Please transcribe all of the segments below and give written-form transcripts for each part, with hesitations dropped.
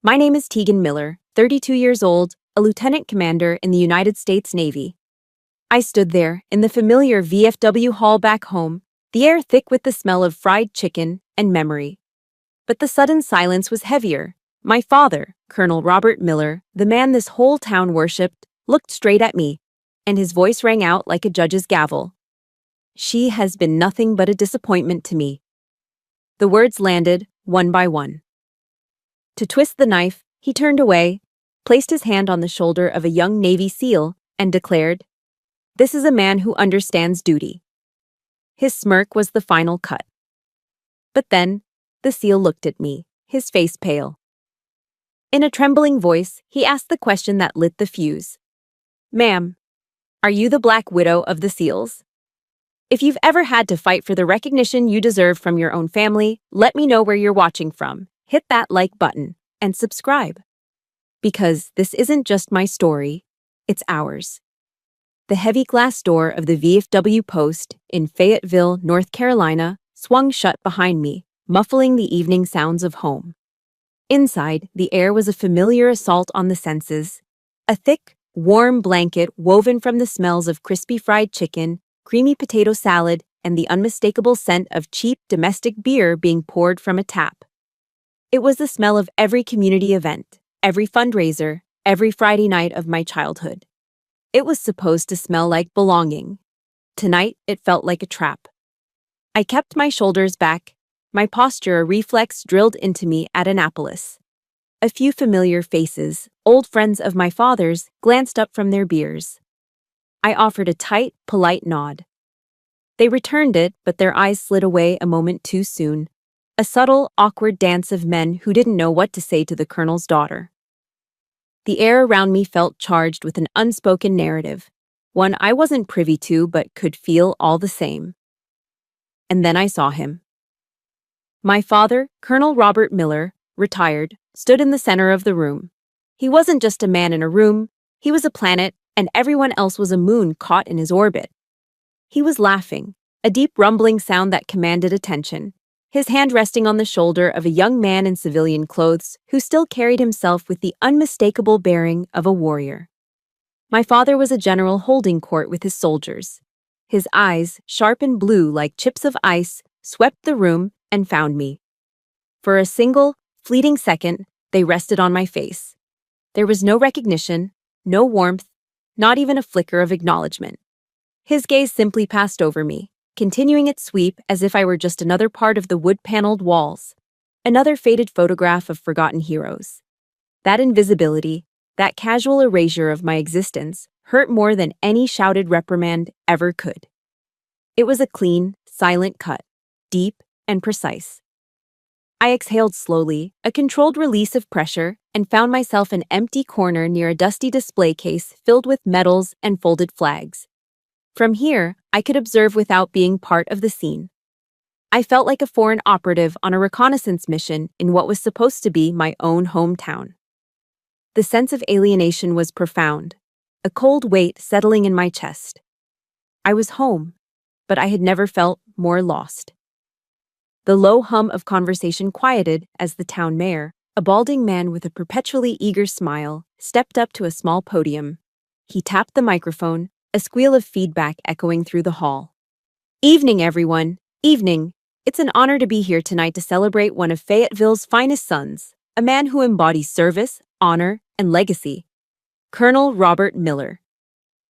My name is Tegan Miller, 32 years old, a lieutenant commander in the United States Navy. I stood there, in the familiar VFW hall back home, the air thick with the smell of fried chicken and memory. But the sudden silence was heavier. My father, Colonel Robert Miller, the man this whole town worshipped, looked straight at me, and his voice rang out like a judge's gavel. She has been nothing but a disappointment to me. The words landed, one by one. To twist the knife, he turned away, placed his hand on the shoulder of a young Navy SEAL, and declared, "This is a man who understands duty." His smirk was the final cut. But then, the SEAL looked at me, his face pale. In a trembling voice, he asked the question that lit the fuse. "Ma'am, are you the Black Widow of the SEALs? If you've ever had to fight for the recognition you deserve from your own family, let me know where you're watching from. Hit that like button and subscribe. Because this isn't just my story, it's ours." The heavy glass door of the VFW post in Fayetteville, North Carolina, swung shut behind me, muffling the evening sounds of home. Inside, the air was a familiar assault on the senses. A thick, warm blanket woven from the smells of crispy fried chicken, creamy potato salad, and the unmistakable scent of cheap domestic beer being poured from a tap. It was the smell of every community event, every fundraiser, every Friday night of my childhood. It was supposed to smell like belonging. Tonight, it felt like a trap. I kept my shoulders back, my posture a reflex drilled into me at Annapolis. A few familiar faces, old friends of my father's, glanced up from their beers. I offered a tight, polite nod. They returned it, but their eyes slid away a moment too soon. A subtle, awkward dance of men who didn't know what to say to the colonel's daughter. The air around me felt charged with an unspoken narrative, one I wasn't privy to but could feel all the same. And then I saw him. My father, Colonel Robert Miller, retired, stood in the center of the room. He wasn't just a man in a room, he was a planet, and everyone else was a moon caught in his orbit. He was laughing, a deep rumbling sound that commanded attention, his hand resting on the shoulder of a young man in civilian clothes who still carried himself with the unmistakable bearing of a warrior. My father was a general holding court with his soldiers. His eyes, sharp and blue like chips of ice, swept the room and found me. For a single, fleeting second, they rested on my face. There was no recognition, no warmth, not even a flicker of acknowledgement. His gaze simply passed over me, continuing its sweep as if I were just another part of the wood-paneled walls, another faded photograph of forgotten heroes. That invisibility, that casual erasure of my existence, hurt more than any shouted reprimand ever could. It was a clean, silent cut, deep and precise. I exhaled slowly, a controlled release of pressure, and found myself an empty corner near a dusty display case filled with medals and folded flags. From here, I could observe without being part of the scene. I felt like a foreign operative on a reconnaissance mission in what was supposed to be my own hometown. The sense of alienation was profound, a cold weight settling in my chest. I was home, but I had never felt more lost. The low hum of conversation quieted as the town mayor, a balding man with a perpetually eager smile, stepped up to a small podium. He tapped the microphone, a squeal of feedback echoing through the hall. "Evening, everyone. Evening. It's an honor to be here tonight to celebrate one of Fayetteville's finest sons, a man who embodies service, honor, and legacy. Colonel Robert Miller."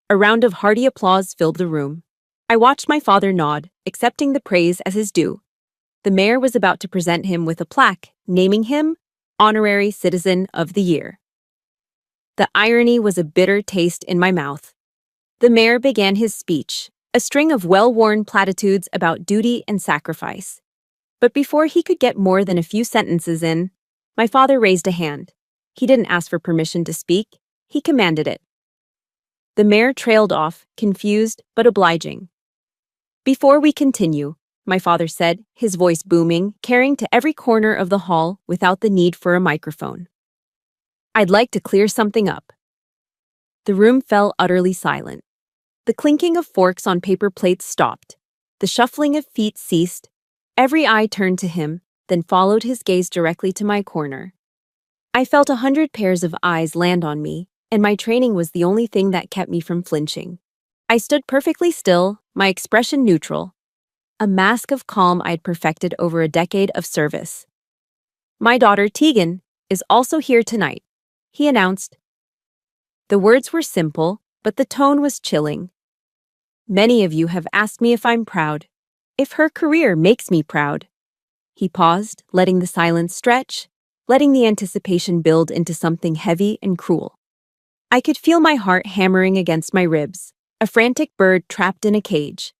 A round of hearty applause filled the room. I watched my father nod, accepting the praise as his due. The mayor was about to present him with a plaque, naming him Honorary Citizen of the Year. The irony was a bitter taste in my mouth. The mayor began his speech, a string of well-worn platitudes about duty and sacrifice. But before he could get more than a few sentences in, my father raised a hand. He didn't ask for permission to speak, he commanded it. The mayor trailed off, confused but obliging. "Before we continue," my father said, his voice booming, carrying to every corner of the hall without the need for a microphone. "I'd like to clear something up." The room fell utterly silent. The clinking of forks on paper plates stopped. The shuffling of feet ceased. Every eye turned to him, then followed his gaze directly to my corner. I felt 100 pairs of eyes land on me, and my training was the only thing that kept me from flinching. I stood perfectly still, my expression neutral, a mask of calm I'd perfected over a decade of service. My daughter, Tegan, is also here tonight, he announced. The words were simple, but the tone was chilling. Many of you have asked me if I'm proud, if her career makes me proud. He paused, letting the silence stretch, letting the anticipation build into something heavy and cruel. I could feel my heart hammering against my ribs, a frantic bird trapped in a cage.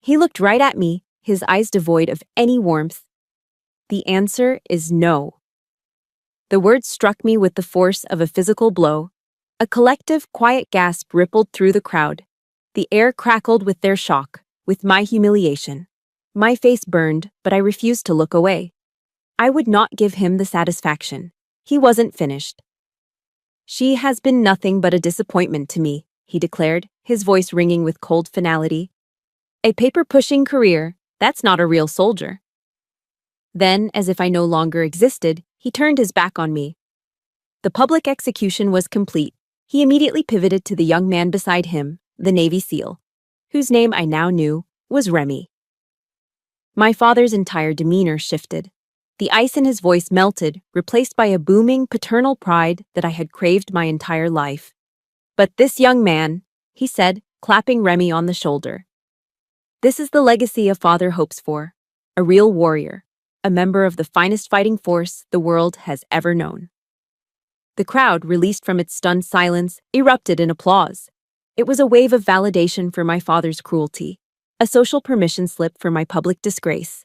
He looked right at me, his eyes devoid of any warmth. The answer is no. The words struck me with the force of a physical blow. A collective, quiet gasp rippled through the crowd. The air crackled with their shock, with my humiliation. My face burned, but I refused to look away. I would not give him the satisfaction. He wasn't finished. She has been nothing but a disappointment to me, he declared, his voice ringing with cold finality. A paper-pushing career, that's not a real soldier. Then, as if I no longer existed, he turned his back on me. The public execution was complete. He immediately pivoted to the young man beside him, the Navy SEAL, whose name I now knew was Remy. My father's entire demeanor shifted. The ice in his voice melted, replaced by a booming paternal pride that I had craved my entire life. But this young man, he said, clapping Remy on the shoulder. This is the legacy a father hopes for, a real warrior, a member of the finest fighting force the world has ever known. The crowd, released from its stunned silence, erupted in applause. It was a wave of validation for my father's cruelty, a social permission slip for my public disgrace.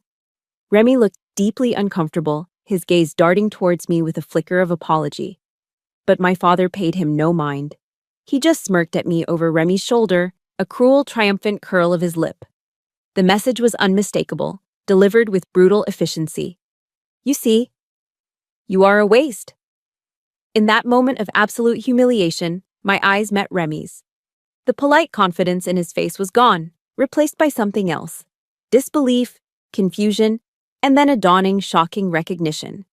Remy looked deeply uncomfortable, his gaze darting towards me with a flicker of apology. But my father paid him no mind. He just smirked at me over Remy's shoulder, a cruel, triumphant curl of his lip. The message was unmistakable, delivered with brutal efficiency. You see, you are a waste. In that moment of absolute humiliation, my eyes met Remy's. The polite confidence in his face was gone, replaced by something else. Disbelief, confusion, and then a dawning, shocking recognition.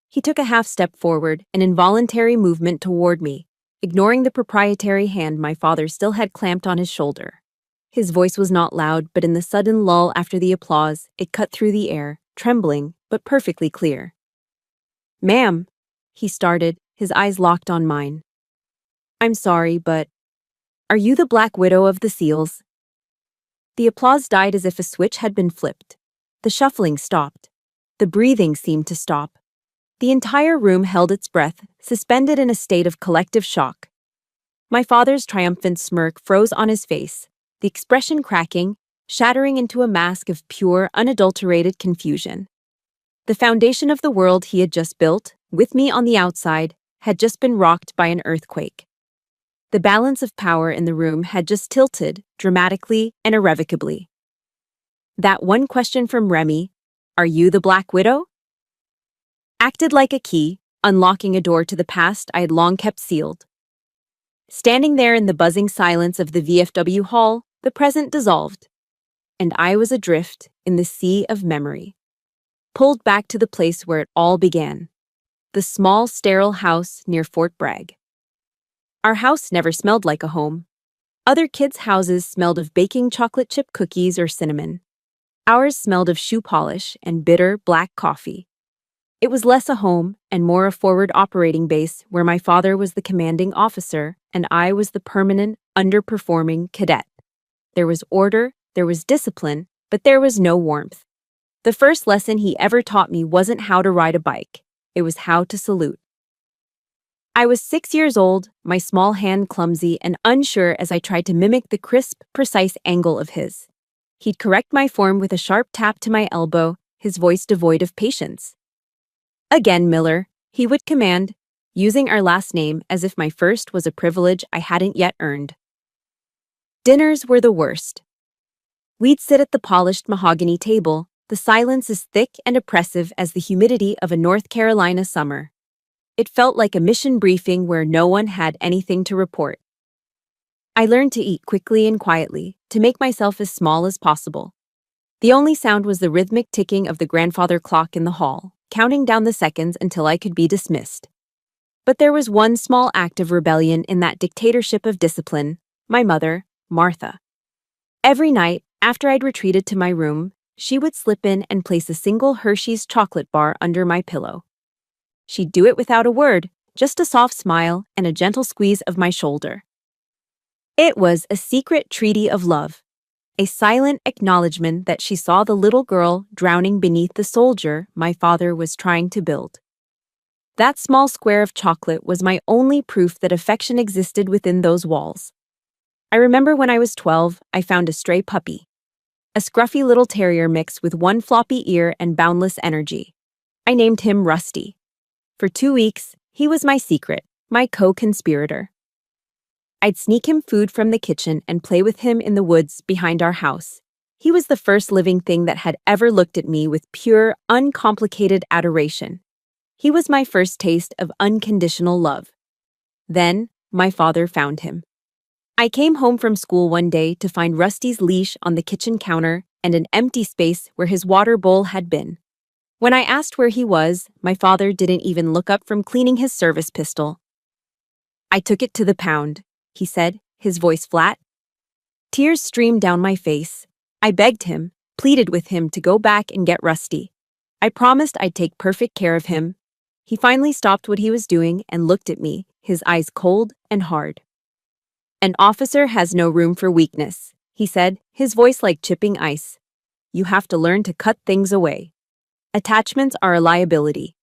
He took a half step forward, an involuntary movement toward me, ignoring the proprietary hand my father still had clamped on his shoulder. His voice was not loud, but in the sudden lull after the applause, it cut through the air, trembling, but perfectly clear. Ma'am, he started, his eyes locked on mine. I'm sorry, but are you the Black Widow of the SEALs? The applause died as if a switch had been flipped. The shuffling stopped. The breathing seemed to stop. The entire room held its breath, suspended in a state of collective shock. My father's triumphant smirk froze on his face, the expression cracking, shattering into a mask of pure, unadulterated confusion. The foundation of the world he had just built, with me on the outside, had just been rocked by an earthquake. The balance of power in the room had just tilted, dramatically and irrevocably. That one question from Remy, "Are you the Black Widow?" acted like a key, unlocking a door to the past I had long kept sealed. Standing there in the buzzing silence of the VFW hall, the present dissolved, and I was adrift in the sea of memory, pulled back to the place where it all began, the small, sterile house near Fort Bragg. Our house never smelled like a home. Other kids' houses smelled of baking chocolate chip cookies or cinnamon. Ours smelled of shoe polish and bitter black coffee. It was less a home and more a forward operating base where my father was the commanding officer and I was the permanent, underperforming cadet. There was order, there was discipline, but there was no warmth. The first lesson he ever taught me wasn't how to ride a bike. It was how to salute. I was 6 years old, my small hand clumsy and unsure as I tried to mimic the crisp, precise angle of his. He'd correct my form with a sharp tap to my elbow, his voice devoid of patience. Again, Miller, he would command, using our last name as if my first was a privilege I hadn't yet earned. Dinners were the worst. We'd sit at the polished mahogany table, the silence as thick and oppressive as the humidity of a North Carolina summer. It felt like a mission briefing where no one had anything to report. I learned to eat quickly and quietly, to make myself as small as possible. The only sound was the rhythmic ticking of the grandfather clock in the hall, counting down the seconds until I could be dismissed. But there was one small act of rebellion in that dictatorship of discipline: my mother, Martha. Every night, after I'd retreated to my room, she would slip in and place a single Hershey's chocolate bar under my pillow. She'd do it without a word, just a soft smile and a gentle squeeze of my shoulder. It was a secret treaty of love, a silent acknowledgement that she saw the little girl drowning beneath the soldier my father was trying to build. That small square of chocolate was my only proof that affection existed within those walls. I remember when I was 12, I found a stray puppy. A scruffy little terrier mix with one floppy ear and boundless energy. I named him Rusty. For 2 weeks, he was my secret, my co-conspirator. I'd sneak him food from the kitchen and play with him in the woods behind our house. He was the first living thing that had ever looked at me with pure, uncomplicated adoration. He was my first taste of unconditional love. Then, my father found him. I came home from school one day to find Rusty's leash on the kitchen counter and an empty space where his water bowl had been. When I asked where he was, my father didn't even look up from cleaning his service pistol. "I took it to the pound," he said, his voice flat. Tears streamed down my face. I begged him, pleaded with him to go back and get Rusty. I promised I'd take perfect care of him. He finally stopped what he was doing and looked at me, his eyes cold and hard. "An officer has no room for weakness," he said, his voice like chipping ice. "You have to learn to cut things away. Attachments are a liability."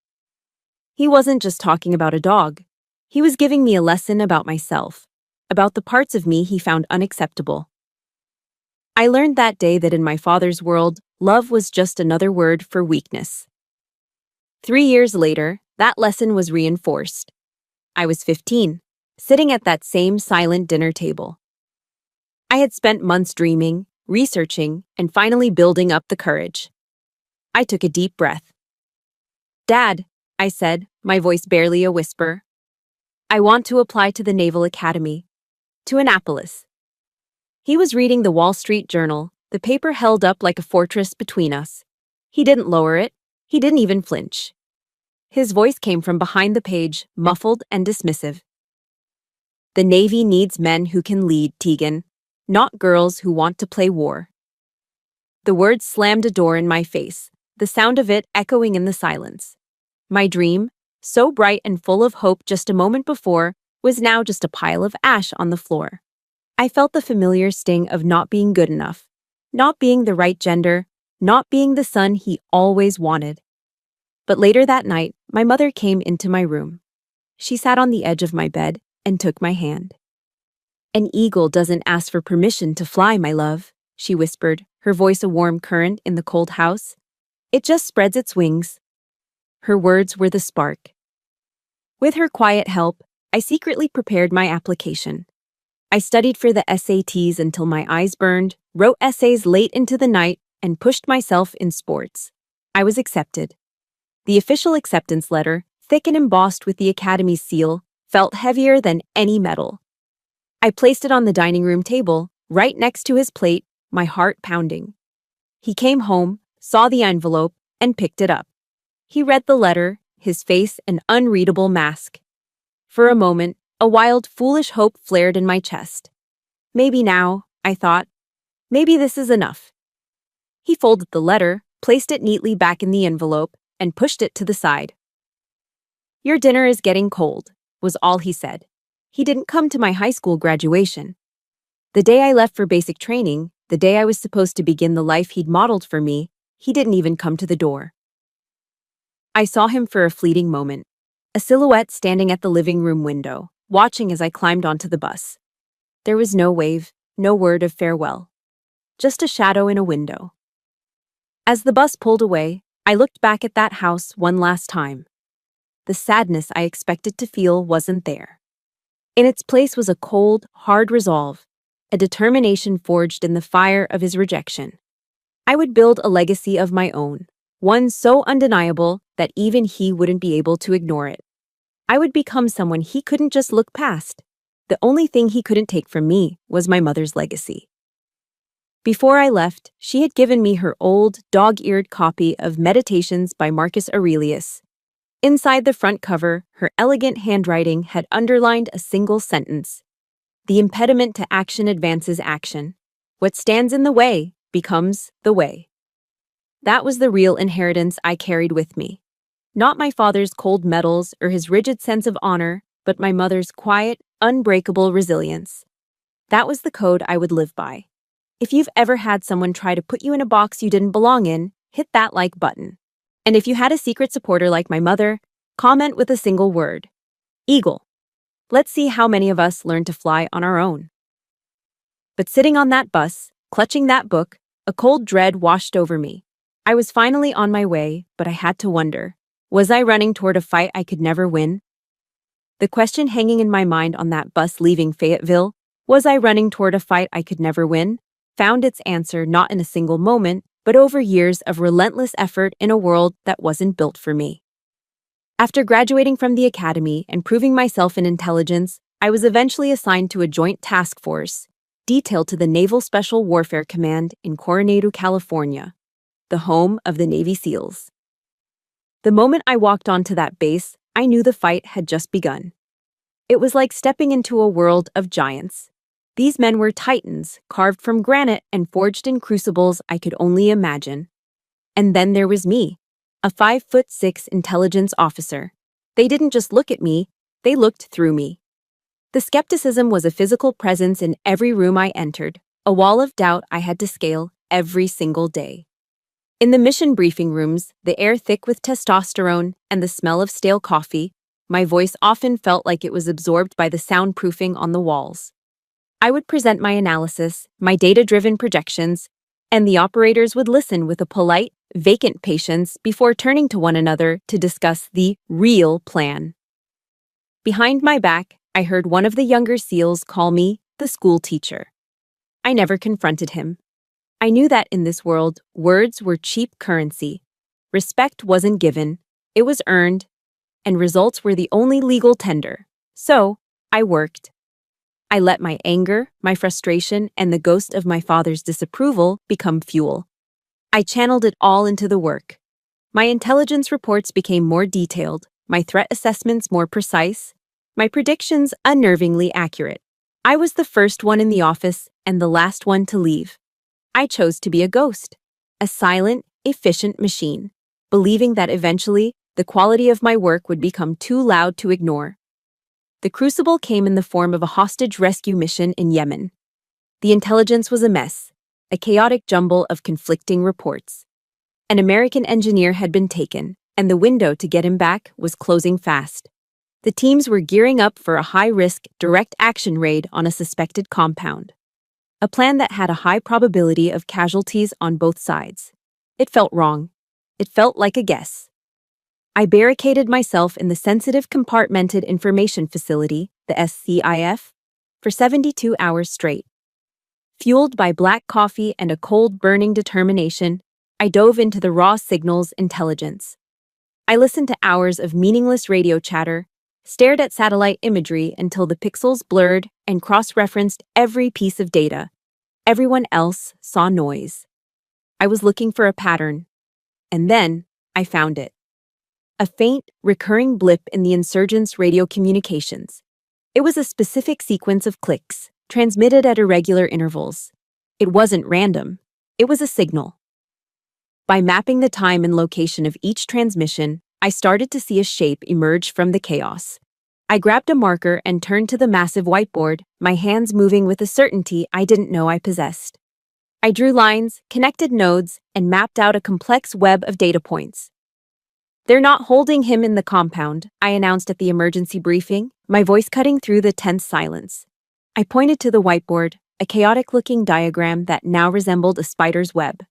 He wasn't just talking about a dog. He was giving me a lesson about myself, about the parts of me he found unacceptable. I learned that day that in my father's world, love was just another word for weakness. 3 years later, that lesson was reinforced. I was 15, sitting at that same silent dinner table. I had spent months dreaming, researching, and finally building up the courage. I took a deep breath. "Dad," I said, my voice barely a whisper, "I want to apply to the Naval Academy, to Annapolis." He was reading the Wall Street Journal, the paper held up like a fortress between us. He didn't lower it. He didn't even flinch. His voice came from behind the page, muffled and dismissive. "The Navy needs men who can lead, Tegan, not girls who want to play war." The words slammed a door in my face, the sound of it echoing in the silence. My dream, so bright and full of hope just a moment before, was now just a pile of ash on the floor. I felt the familiar sting of not being good enough, not being the right gender, not being the son he always wanted. But later that night, my mother came into my room. She sat on the edge of my bed and took my hand. "An eagle doesn't ask for permission to fly, my love," she whispered, her voice a warm current in the cold house. "It just spreads its wings." Her words were the spark. With her quiet help, I secretly prepared my application. I studied for the SATs until my eyes burned, wrote essays late into the night, and pushed myself in sports. I was accepted. The official acceptance letter, thick and embossed with the Academy's seal, felt heavier than any medal. I placed it on the dining room table, right next to his plate, my heart pounding. He came home, saw the envelope, and picked it up. He read the letter, his face an unreadable mask. For a moment, a wild, foolish hope flared in my chest. Maybe now, I thought. Maybe this is enough. He folded the letter, placed it neatly back in the envelope, and pushed it to the side. "Your dinner is getting cold," was all he said. He didn't come to my high school graduation. The day I left for basic training, the day I was supposed to begin the life he'd modeled for me, he didn't even come to the door. I saw him for a fleeting moment, a silhouette standing at the living room window, watching as I climbed onto the bus. There was no wave, no word of farewell. Just a shadow in a window. As the bus pulled away, I looked back at that house one last time. The sadness I expected to feel wasn't there. In its place was a cold, hard resolve, a determination forged in the fire of his rejection. I would build a legacy of my own, one so undeniable that even he wouldn't be able to ignore it. I would become someone he couldn't just look past. The only thing he couldn't take from me was my mother's legacy. Before I left, she had given me her old, dog-eared copy of Meditations by Marcus Aurelius. Inside the front cover, her elegant handwriting had underlined a single sentence. The impediment to action advances action. What stands in the way becomes the way. That was the real inheritance I carried with me. Not my father's cold medals or his rigid sense of honor, but my mother's quiet, unbreakable resilience. That was the code I would live by. If you've ever had someone try to put you in a box you didn't belong in, hit that like button. And if you had a secret supporter like my mother, comment with a single word. Eagle. Let's see how many of us learn to fly on our own. But sitting on that bus, clutching that book, a cold dread washed over me. I was finally on my way, but I had to wonder, was I running toward a fight I could never win? The question hanging in my mind on that bus leaving Fayetteville, was I running toward a fight I could never win, found its answer not in a single moment, but over years of relentless effort in a world that wasn't built for me. After graduating from the academy and proving myself in intelligence, I was eventually assigned to a joint task force, detailed to the Naval Special Warfare Command in Coronado, California, the home of the Navy SEALs. The moment I walked onto that base, I knew the fight had just begun. It was like stepping into a world of giants. These men were titans, carved from granite and forged in crucibles I could only imagine. And then there was me, a 5'6" intelligence officer. They didn't just look at me, they looked through me. The skepticism was a physical presence in every room I entered, a wall of doubt I had to scale every single day. In the mission briefing rooms, the air thick with testosterone and the smell of stale coffee, my voice often felt like it was absorbed by the soundproofing on the walls. I would present my analysis, my data-driven projections, and the operators would listen with a polite, vacant patience before turning to one another to discuss the real plan. Behind my back, I heard one of the younger SEALs call me the school teacher. I never confronted him. I knew that in this world, words were cheap currency. Respect wasn't given, it was earned, and results were the only legal tender. So, I worked. I let my anger, my frustration, and the ghost of my father's disapproval become fuel. I channeled it all into the work. My intelligence reports became more detailed, my threat assessments more precise, my predictions unnervingly accurate. I was the first one in the office and the last one to leave. I chose to be a ghost, a silent, efficient machine, believing that eventually the quality of my work would become too loud to ignore. The crucible came in the form of a hostage rescue mission in Yemen. The intelligence was a mess, a chaotic jumble of conflicting reports. An American engineer had been taken, and the window to get him back was closing fast. The teams were gearing up for a high-risk, direct action raid on a suspected compound. A plan that had a high probability of casualties on both sides. It felt wrong. It felt like a guess. I barricaded myself in the Sensitive Compartmented Information Facility, the SCIF, for 72 hours straight. Fueled by black coffee and a cold, burning determination, I dove into the raw signals intelligence. I listened to hours of meaningless radio chatter, stared at satellite imagery until the pixels blurred, and cross-referenced every piece of data. Everyone else saw noise. I was looking for a pattern. And then, I found it. A faint, recurring blip in the insurgents' radio communications. It was a specific sequence of clicks, transmitted at irregular intervals. It wasn't random. It was a signal. By mapping the time and location of each transmission, I started to see a shape emerge from the chaos. I grabbed a marker and turned to the massive whiteboard, my hands moving with a certainty I didn't know I possessed. I drew lines, connected nodes, and mapped out a complex web of data points. "They're not holding him in the compound," I announced at the emergency briefing, my voice cutting through the tense silence. I pointed to the whiteboard, a chaotic-looking diagram that now resembled a spider's web.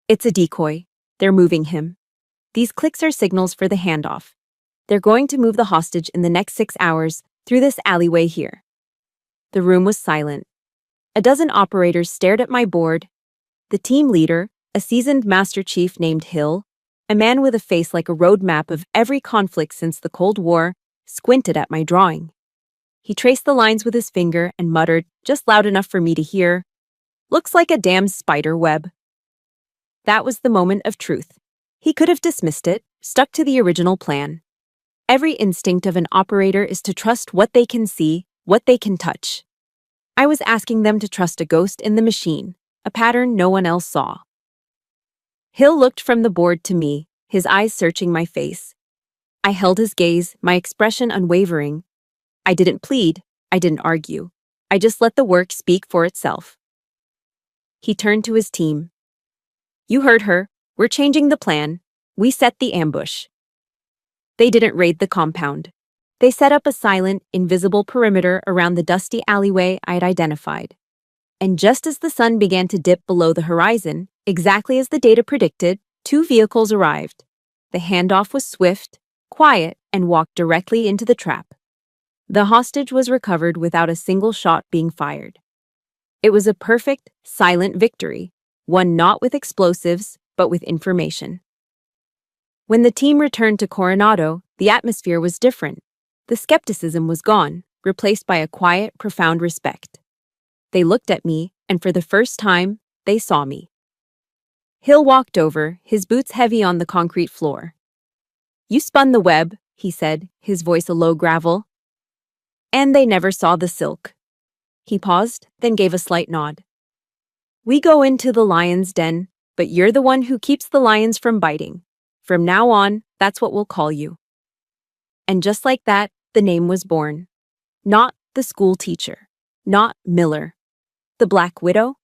"It's a decoy. They're moving him. These clicks are signals for the handoff. They're going to move the hostage in the next 6 hours through this alleyway here." The room was silent. A dozen operators stared at my board. The team leader, a seasoned Master Chief named Hill, a man with a face like a roadmap of every conflict since the Cold War, squinted at my drawing. He traced the lines with his finger and muttered, just loud enough for me to hear, "Looks like a damn spider web." That was the moment of truth. He could have dismissed it, stuck to the original plan. Every instinct of an operator is to trust what they can see, what they can touch. I was asking them to trust a ghost in the machine, a pattern no one else saw. Hill looked from the board to me, his eyes searching my face. I held his gaze, my expression unwavering. I didn't plead, I didn't argue. I just let the work speak for itself. He turned to his team. You heard her. We're changing the plan. We set the ambush. They didn't raid the compound. They set up a silent, invisible perimeter around the dusty alleyway I'd identified. And just as the sun began to dip below the horizon, exactly as the data predicted, 2 vehicles arrived. The handoff was swift, quiet, and walked directly into the trap. The hostage was recovered without a single shot being fired. It was a perfect, silent victory, one not with explosives, but with information. When the team returned to Coronado, the atmosphere was different. The skepticism was gone, replaced by a quiet, profound respect. They looked at me, and for the first time, they saw me. Hill walked over, his boots heavy on the concrete floor. You spun the web, he said, his voice a low gravel. And they never saw the silk. He paused, then gave a slight nod. We go into the lion's den, but you're the one who keeps the lions from biting. From now on, that's what we'll call you. And just like that, the name was born. Not the school teacher. Not Miller. The Black Widow?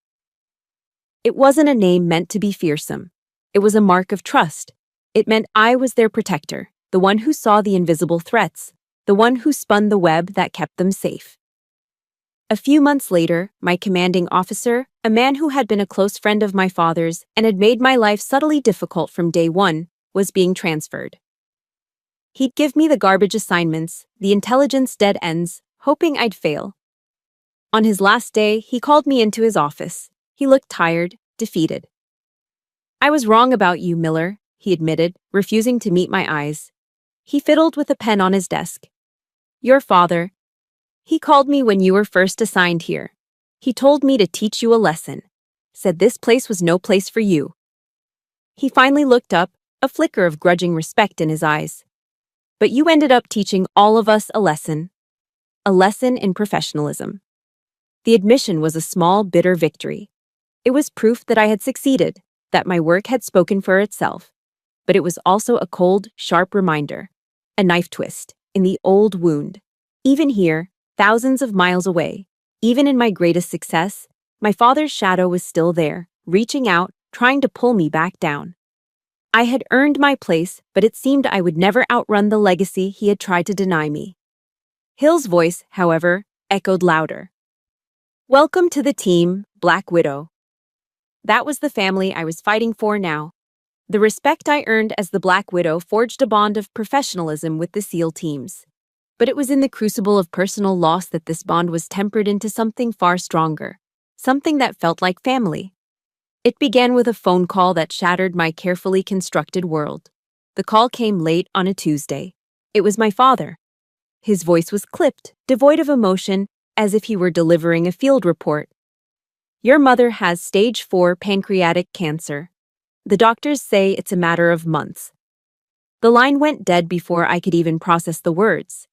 It wasn't a name meant to be fearsome. It was a mark of trust. It meant I was their protector, the one who saw the invisible threats, the one who spun the web that kept them safe. A few months later, my commanding officer, a man who had been a close friend of my father's and had made my life subtly difficult from day one, was being transferred. He'd give me the garbage assignments, the intelligence dead ends, hoping I'd fail. On his last day, he called me into his office. He looked tired, defeated. I was wrong about you, Miller, he admitted, refusing to meet my eyes. He fiddled with a pen on his desk. Your father. He called me when you were first assigned here. He told me to teach you a lesson. Said this place was no place for you. He finally looked up, a flicker of grudging respect in his eyes. But you ended up teaching all of us a lesson. A lesson in professionalism. The admission was a small, bitter victory. It was proof that I had succeeded, that my work had spoken for itself. But it was also a cold, sharp reminder. A knife twist, in the old wound. Even here, thousands of miles away, even in my greatest success, my father's shadow was still there, reaching out, trying to pull me back down. I had earned my place, but it seemed I would never outrun the legacy he had tried to deny me. Hill's voice, however, echoed louder. Welcome to the team, Black Widow. That was the family I was fighting for now. The respect I earned as the Black Widow forged a bond of professionalism with the SEAL teams. But it was in the crucible of personal loss that this bond was tempered into something far stronger, something that felt like family. It began with a phone call that shattered my carefully constructed world. The call came late on a Tuesday. It was my father. His voice was clipped, devoid of emotion, as if he were delivering a field report. Your mother has stage 4 pancreatic cancer. The doctors say it's a matter of months. The line went dead before I could even process the words.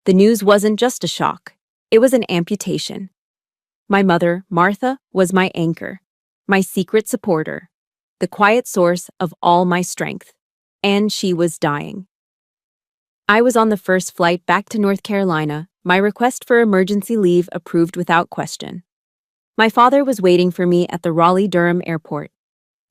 The news wasn't just a shock. It was an amputation. My mother, Martha, was my anchor, my secret supporter, the quiet source of all my strength. And she was dying. I was on the first flight back to North Carolina, my request for emergency leave approved without question. My father was waiting for me at the Raleigh-Durham airport.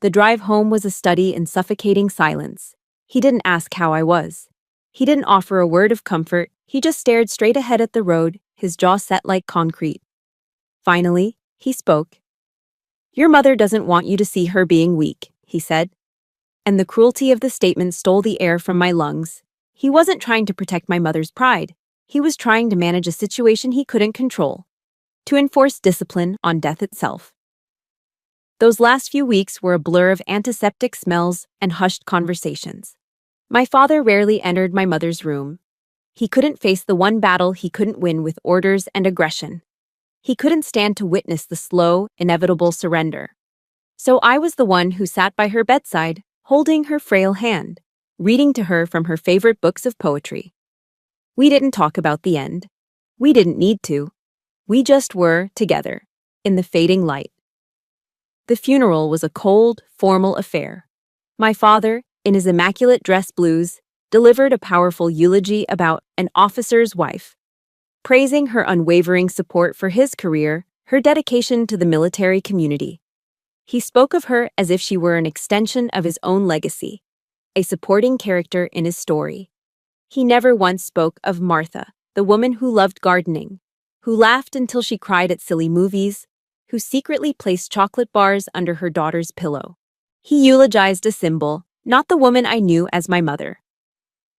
The drive home was a study in suffocating silence. He didn't ask how I was. He didn't offer a word of comfort. He just stared straight ahead at the road, his jaw set like concrete. Finally, he spoke. Your mother doesn't want you to see her being weak, he said. And the cruelty of the statement stole the air from my lungs. He wasn't trying to protect my mother's pride. He was trying to manage a situation he couldn't control, to enforce discipline on death itself. Those last few weeks were a blur of antiseptic smells and hushed conversations. My father rarely entered my mother's room. He couldn't face the one battle he couldn't win with orders and aggression. He couldn't stand to witness the slow, inevitable surrender. So I was the one who sat by her bedside, holding her frail hand, reading to her from her favorite books of poetry. We didn't talk about the end. We didn't need to. We just were together, in the fading light. The funeral was a cold, formal affair. My father, in his immaculate dress blues, delivered a powerful eulogy about an officer's wife, praising her unwavering support for his career, her dedication to the military community. He spoke of her as if she were an extension of his own legacy, a supporting character in his story. He never once spoke of Martha, the woman who loved gardening, who laughed until she cried at silly movies, who secretly placed chocolate bars under her daughter's pillow. He eulogized a symbol, not the woman I knew as my mother.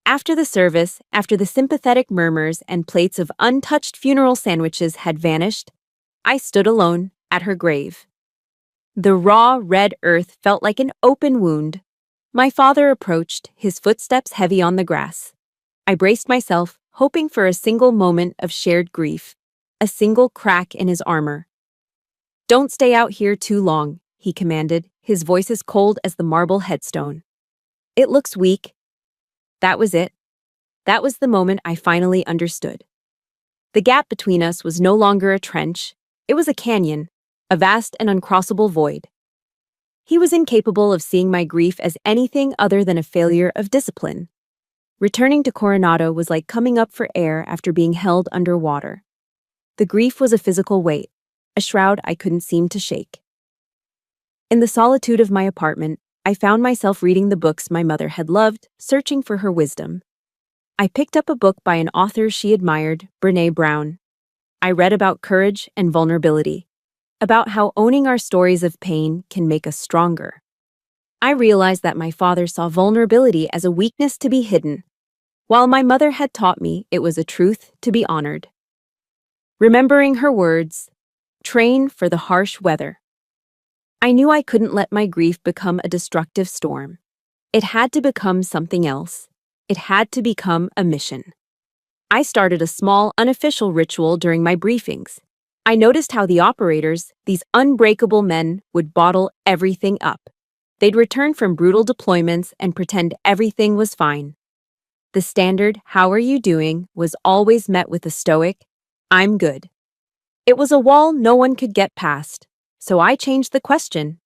After the service, after the sympathetic murmurs and plates of untouched funeral sandwiches had vanished, I stood alone at her grave. The raw, red earth felt like an open wound. My father approached, his footsteps heavy on the grass. I braced myself, hoping for a single moment of shared grief, a single crack in his armor. "Don't stay out here too long," he commanded, his voice as cold as the marble headstone. "It looks weak." That was it. That was the moment I finally understood. The gap between us was no longer a trench, it was a canyon, a vast and uncrossable void. He was incapable of seeing my grief as anything other than a failure of discipline. Returning to Coronado was like coming up for air after being held underwater. The grief was a physical weight, a shroud I couldn't seem to shake. In the solitude of my apartment, I found myself reading the books my mother had loved, searching for her wisdom. I picked up a book by an author she admired, Brené Brown. I read about courage and vulnerability, about how owning our stories of pain can make us stronger. I realized that my father saw vulnerability as a weakness to be hidden, while my mother had taught me it was a truth to be honored. Remembering her words, "Train for the harsh weather," I knew I couldn't let my grief become a destructive storm. It had to become something else. It had to become a mission. I started a small, unofficial ritual during my briefings. I noticed how the operators, these unbreakable men, would bottle everything up. They'd return from brutal deployments and pretend everything was fine. The standard, "How are you doing?" was always met with a stoic, "I'm good." It was a wall no one could get past, so I changed the question.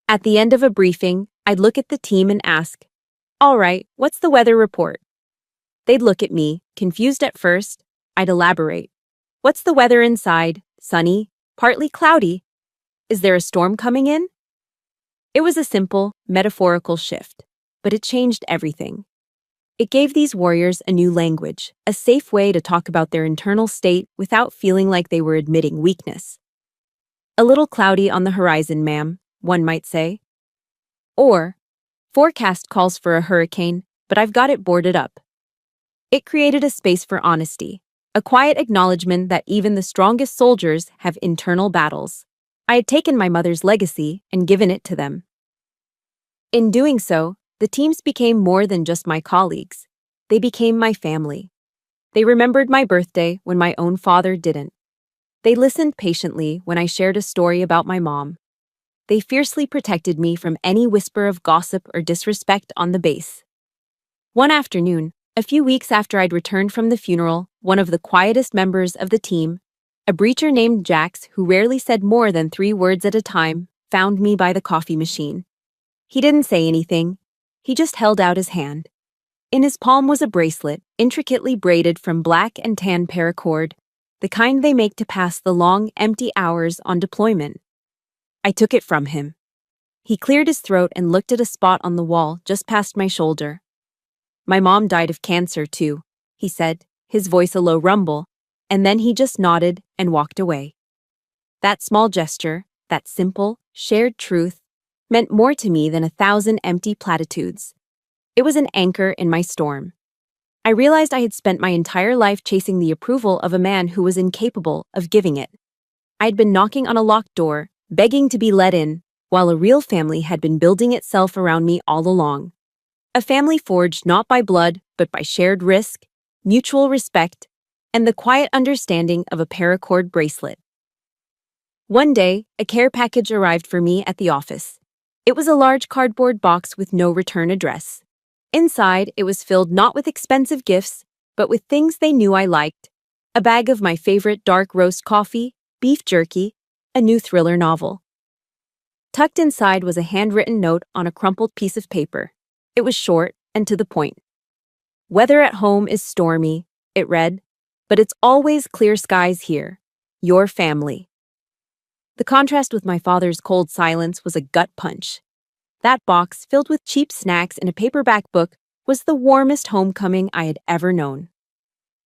At the end of a briefing, I'd look at the team and ask, "All right, what's the weather report?" They'd look at me, confused at first. I'd elaborate. "What's the weather inside? Sunny? Partly cloudy? Is there a storm coming in?" It was a simple, metaphorical shift, but it changed everything. It gave these warriors a new language, a safe way to talk about their internal state without feeling like they were admitting weakness. "A little cloudy on the horizon, ma'am," one might say. Or, "Forecast calls for a hurricane, but I've got it boarded up." It created a space for honesty, a quiet acknowledgement that even the strongest soldiers have internal battles. I had taken my mother's legacy and given it to them. In doing so, the teams became more than just my colleagues. They became my family. They remembered my birthday when my own father didn't. They listened patiently when I shared a story about my mom. They fiercely protected me from any whisper of gossip or disrespect on the base. One afternoon, a few weeks after I'd returned from the funeral, one of the quietest members of the team, a breacher named Jax who rarely said more than 3 words at a time, found me by the coffee machine. He didn't say anything. He just held out his hand. In his palm was a bracelet, intricately braided from black and tan paracord, the kind they make to pass the long, empty hours on deployment. I took it from him. He cleared his throat and looked at a spot on the wall just past my shoulder. "My mom died of cancer, too," he said, his voice a low rumble, and then he just nodded and walked away. That small gesture, that simple, shared truth, meant more to me than 1,000 empty platitudes. It was an anchor in my storm. I realized I had spent my entire life chasing the approval of a man who was incapable of giving it. I had been knocking on a locked door, begging to be let in, while a real family had been building itself around me all along. A family forged not by blood, but by shared risk, mutual respect, and the quiet understanding of a paracord bracelet. One day, a care package arrived for me at the office. It was a large cardboard box with no return address. Inside, it was filled not with expensive gifts, but with things they knew I liked: a bag of my favorite dark roast coffee, beef jerky, a new thriller novel. Tucked inside was a handwritten note on a crumpled piece of paper. It was short and to the point. "Weather at home is stormy," it read, "but it's always clear skies here. Your family." The contrast with my father's cold silence was a gut punch. That box, filled with cheap snacks and a paperback book, was the warmest homecoming I had ever known.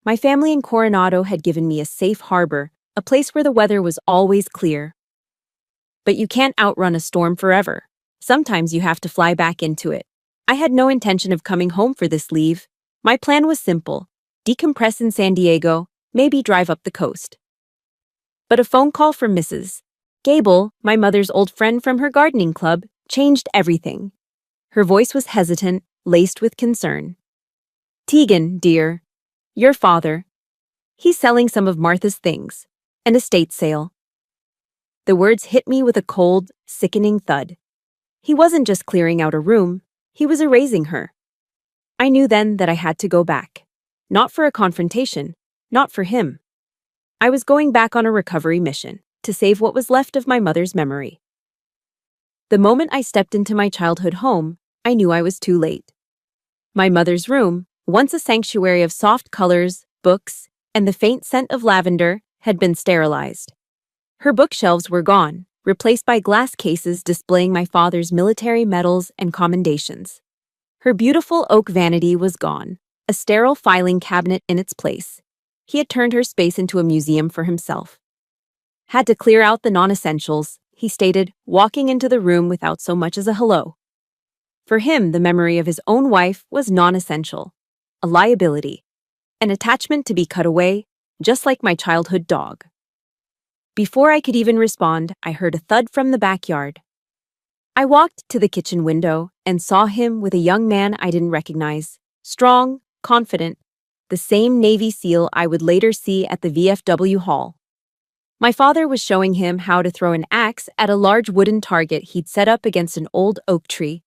My family in Coronado had given me a safe harbor, a place where the weather was always clear. But you can't outrun a storm forever. Sometimes you have to fly back into it. I had no intention of coming home for this leave. My plan was simple: decompress in San Diego, maybe drive up the coast. But a phone call from Mrs. Gable, my mother's old friend from her gardening club, changed everything. Her voice was hesitant, laced with concern. "Tegan, dear, your father. He's selling some of Martha's things. An estate sale." The words hit me with a cold, sickening thud. He wasn't just clearing out a room, he was erasing her. I knew then that I had to go back. Not for a confrontation, not for him. I was going back on a recovery mission, to save what was left of my mother's memory. The moment I stepped into my childhood home, I knew I was too late. My mother's room, once a sanctuary of soft colors, books, and the faint scent of lavender, had been sterilized. Her bookshelves were gone, replaced by glass cases displaying my father's military medals and commendations. Her beautiful oak vanity was gone, a sterile filing cabinet in its place. He had turned her space into a museum for himself. "Had to clear out the non-essentials," he stated, walking into the room without so much as a hello. For him, the memory of his own wife was non-essential, a liability, an attachment to be cut away, just like my childhood dog. Before I could even respond, I heard a thud from the backyard. I walked to the kitchen window and saw him with a young man I didn't recognize, strong, confident, the same Navy SEAL I would later see at the VFW hall. My father was showing him how to throw an axe at a large wooden target he'd set up against an old oak tree.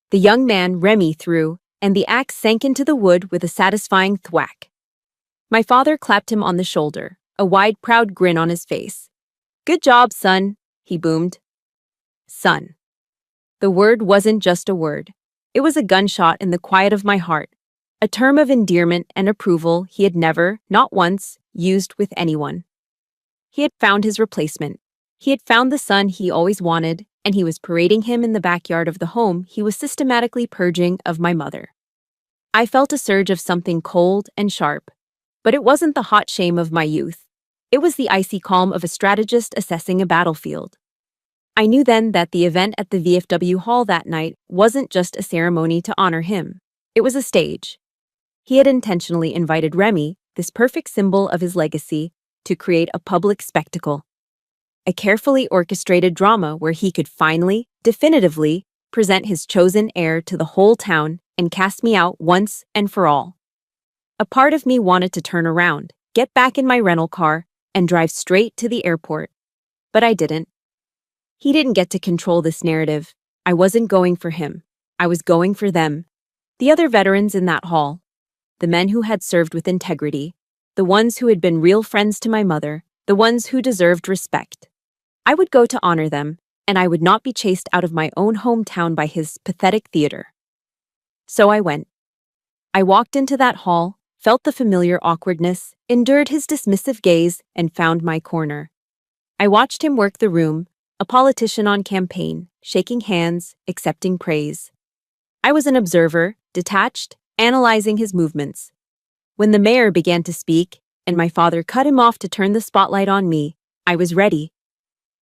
The young man Remy threw, and the axe sank into the wood with a satisfying thwack. My father clapped him on the shoulder, a wide, proud grin on his face. "Good job, son," he boomed. Son. The word wasn't just a word. It was a gunshot in the quiet of my heart, a term of endearment and approval he had never, not once, used with anyone. He had found his replacement. He had found the son he always wanted, and he was parading him in the backyard of the home he was systematically purging of my mother. I felt a surge of something cold and sharp, but it wasn't the hot shame of my youth. It was the icy calm of a strategist assessing a battlefield. I knew then that the event at the VFW hall that night wasn't just a ceremony to honor him. It was a stage. He had intentionally invited Remy, this perfect symbol of his legacy, to create a public spectacle. A carefully orchestrated drama where he could finally, definitively, present his chosen heir to the whole town and cast me out once and for all. A part of me wanted to turn around, get back in my rental car, and drive straight to the airport. But I didn't. He didn't get to control this narrative. I wasn't going for him. I was going for them. The other veterans in that hall. The men who had served with integrity. The ones who had been real friends to my mother. The ones who deserved respect. I would go to honor them, and I would not be chased out of my own hometown by his pathetic theater. So I went. I walked into that hall, felt the familiar awkwardness, endured his dismissive gaze, and found my corner. I watched him work the room, a politician on campaign, shaking hands, accepting praise. I was an observer, detached, analyzing his movements. When the mayor began to speak, and my father cut him off to turn the spotlight on me, I was ready.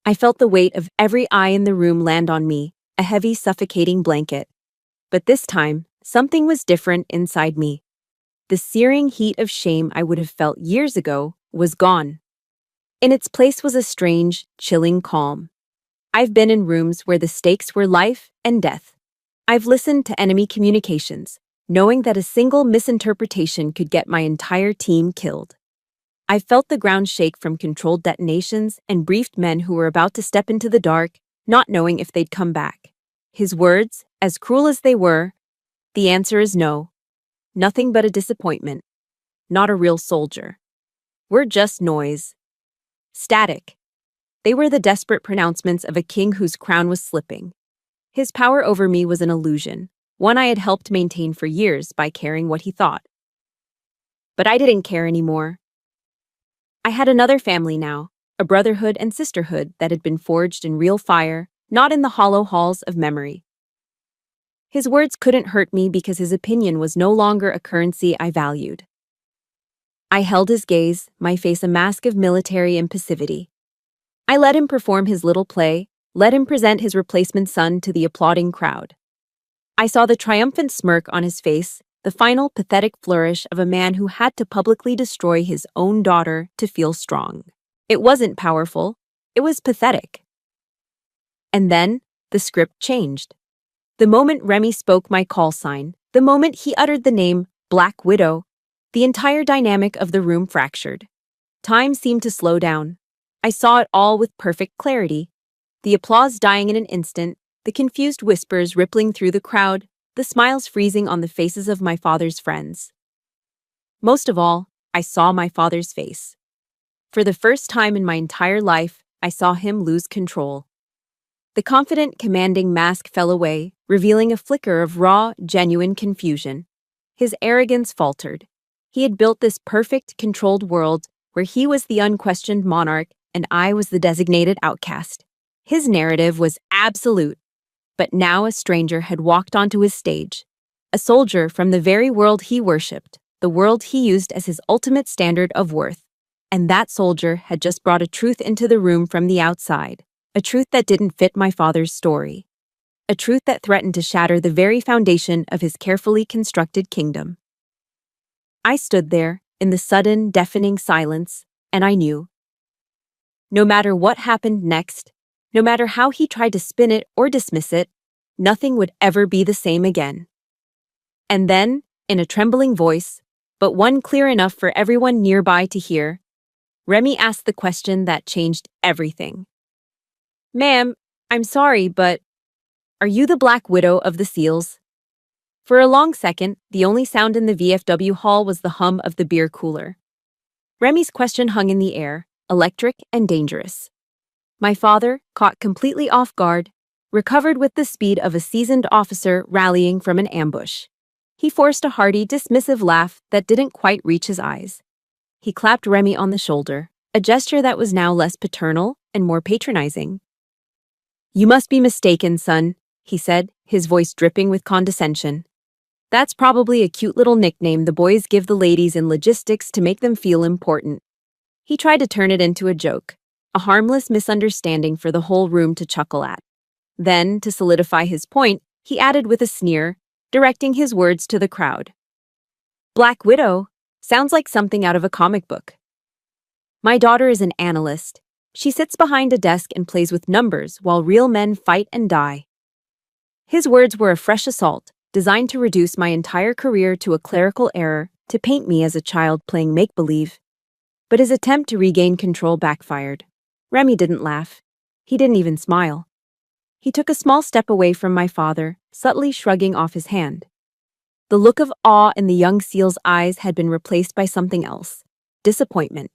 I felt the weight of every eye in the room land on me, a heavy, suffocating blanket. But this time, something was different inside me. The searing heat of shame I would have felt years ago was gone. In its place was a strange, chilling calm. I've been in rooms where the stakes were life and death. I've listened to enemy communications, knowing that a single misinterpretation could get my entire team killed. I've felt the ground shake from controlled detonations and briefed men who were about to step into the dark, not knowing if they'd come back. His words, as cruel as they were, The answer is no. Nothing but a disappointment. Not a real soldier. We're just noise. Static. They were the desperate pronouncements of a king whose crown was slipping. His power over me was an illusion, one I had helped maintain for years by caring what he thought. But I didn't care anymore. I had another family now, a brotherhood and sisterhood that had been forged in real fire, not in the hollow halls of memory. His words couldn't hurt me because his opinion was no longer a currency I valued. I held his gaze, my face a mask of military impassivity. I let him perform his little play, let him present his replacement son to the applauding crowd. I saw the triumphant smirk on his face, the final pathetic flourish of a man who had to publicly destroy his own daughter to feel strong. It wasn't powerful, it was pathetic. And then, the script changed. The moment Remy spoke my call sign, the moment he uttered the name Black Widow, the entire dynamic of the room fractured. Time seemed to slow down. I saw it all with perfect clarity. The applause dying in an instant, the confused whispers rippling through the crowd, the smiles freezing on the faces of my father's friends. Most of all, I saw my father's face. For the first time in my entire life, I saw him lose control. The confident, commanding mask fell away, revealing a flicker of raw, genuine confusion. His arrogance faltered. He had built this perfect, controlled world where he was the unquestioned monarch and I was the designated outcast. His narrative was absolute. But now a stranger had walked onto his stage. A soldier from the very world he worshipped, the world he used as his ultimate standard of worth. And that soldier had just brought a truth into the room from the outside. A truth that didn't fit my father's story. A truth that threatened to shatter the very foundation of his carefully constructed kingdom. I stood there, in the sudden, deafening silence, and I knew. No matter what happened next, no matter how he tried to spin it or dismiss it, nothing would ever be the same again. And then, in a trembling voice, but one clear enough for everyone nearby to hear, Remy asked the question that changed everything. "Ma'am, I'm sorry, but are you the Black Widow of the SEALs?" For a long second, the only sound in the VFW hall was the hum of the beer cooler. Remy's question hung in the air, electric and dangerous. My father, caught completely off guard, recovered with the speed of a seasoned officer rallying from an ambush. He forced a hearty, dismissive laugh that didn't quite reach his eyes. He clapped Remy on the shoulder, a gesture that was now less paternal and more patronizing. "You must be mistaken, son," he said, his voice dripping with condescension. "That's probably a cute little nickname the boys give the ladies in logistics to make them feel important." He tried to turn it into a joke, a harmless misunderstanding for the whole room to chuckle at. Then, to solidify his point, he added with a sneer, directing his words to the crowd. "Black Widow sounds like something out of a comic book. My daughter is an analyst. She sits behind a desk and plays with numbers while real men fight and die." His words were a fresh assault, designed to reduce my entire career to a clerical error, to paint me as a child playing make-believe. But his attempt to regain control backfired. Remy didn't laugh. He didn't even smile. He took a small step away from my father, subtly shrugging off his hand. The look of awe in the young SEAL's eyes had been replaced by something else. Disappointment.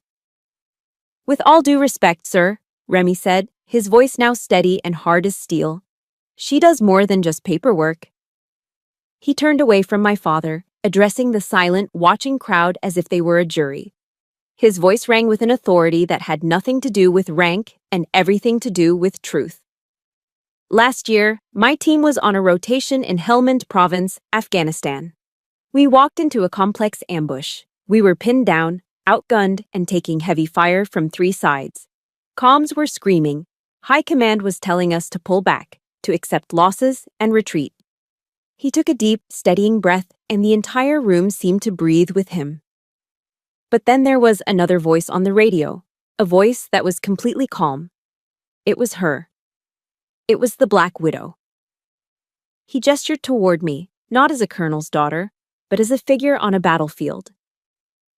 "With all due respect, sir," Remy said, his voice now steady and hard as steel. "She does more than just paperwork." He turned away from my father, addressing the silent, watching crowd as if they were a jury. His voice rang with an authority that had nothing to do with rank and everything to do with truth. "Last year, my team was on a rotation in Helmand Province, Afghanistan. We walked into a complex ambush. We were pinned down, outgunned, and taking heavy fire from 3 sides. Comms were screaming. High command was telling us to pull back, to accept losses and retreat." He took a deep, steadying breath, and the entire room seemed to breathe with him. But then there was another voice on the radio, a voice that was completely calm. It was her. It was the Black Widow. He gestured toward me, not as a colonel's daughter, but as a figure on a battlefield.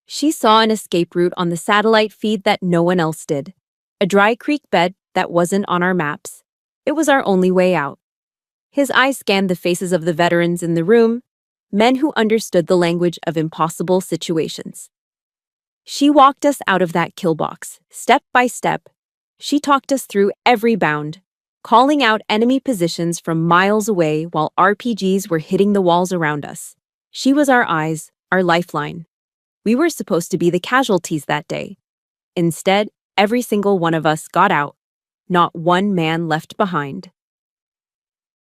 She saw an escape route on the satellite feed that no one else did. A dry creek bed that wasn't on our maps. It was our only way out. His eyes scanned the faces of the veterans in the room, men who understood the language of impossible situations. She walked us out of that kill box, step by step. She talked us through every bound, calling out enemy positions from miles away while RPGs were hitting the walls around us. She was our eyes, our lifeline. We were supposed to be the casualties that day. Instead, every single one of us got out, not one man left behind.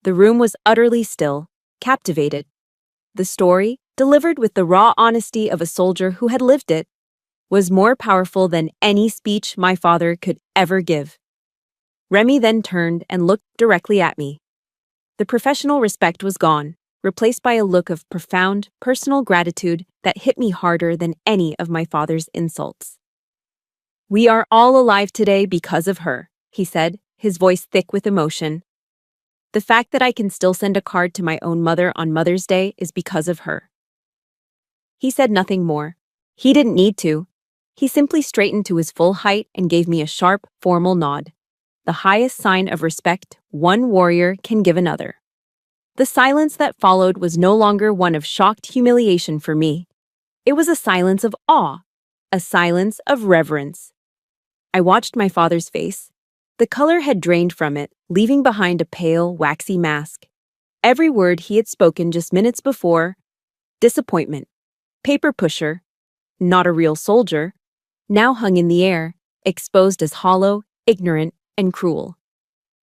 The room was utterly still, captivated. The story, delivered with the raw honesty of a soldier who had lived it, was more powerful than any speech my father could ever give. Remy then turned and looked directly at me. The professional respect was gone, replaced by a look of profound, personal gratitude that hit me harder than any of my father's insults. "We are all alive today because of her," he said, his voice thick with emotion. "The fact that I can still send a card to my own mother on Mother's Day is because of her." He said nothing more. He didn't need to. He simply straightened to his full height and gave me a sharp, formal nod. The highest sign of respect one warrior can give another. The silence that followed was no longer one of shocked humiliation for me. It was a silence of awe, a silence of reverence. I watched my father's face. The color had drained from it, leaving behind a pale, waxy mask. Every word he had spoken just minutes before, disappointment, paper pusher, not a real soldier, now hung in the air, exposed as hollow, ignorant, and cruel.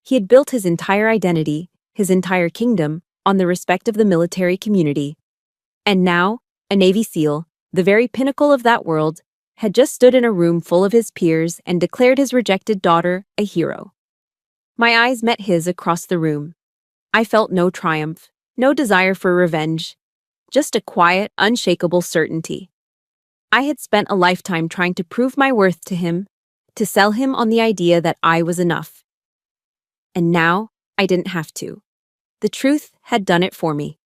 He had built his entire identity, his entire kingdom, on the respect of the military community. And now, a Navy SEAL, the very pinnacle of that world, had just stood in a room full of his peers and declared his rejected daughter a hero. My eyes met his across the room. I felt no triumph, no desire for revenge, just a quiet, unshakable certainty. I had spent a lifetime trying to prove my worth to him, to sell him on the idea that I was enough. And now, I didn't have to. The truth had done it for me.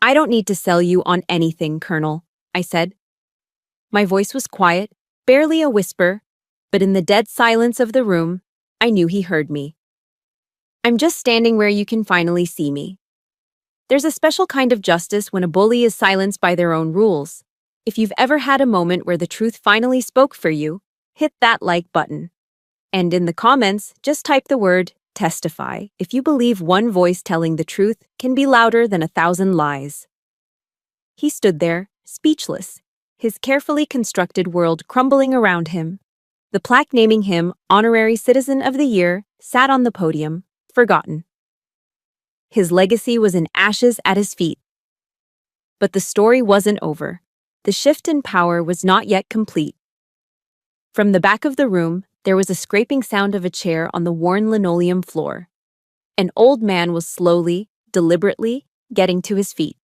"I don't need to sell you on anything, Colonel," I said. My voice was quiet, barely a whisper, but in the dead silence of the room, I knew he heard me. "I'm just standing where you can finally see me. There's a special kind of justice when a bully is silenced by their own rules. If you've ever had a moment where the truth finally spoke for you, hit that like button. And in the comments, just type the word testify if you believe one voice telling the truth can be louder than 1,000 lies." He stood there, speechless, his carefully constructed world crumbling around him. The plaque naming him Honorary Citizen of the Year sat on the podium, forgotten. His legacy was in ashes at his feet. But the story wasn't over. The shift in power was not yet complete. From the back of the room, there was a scraping sound of a chair on the worn linoleum floor. An old man was slowly, deliberately, getting to his feet.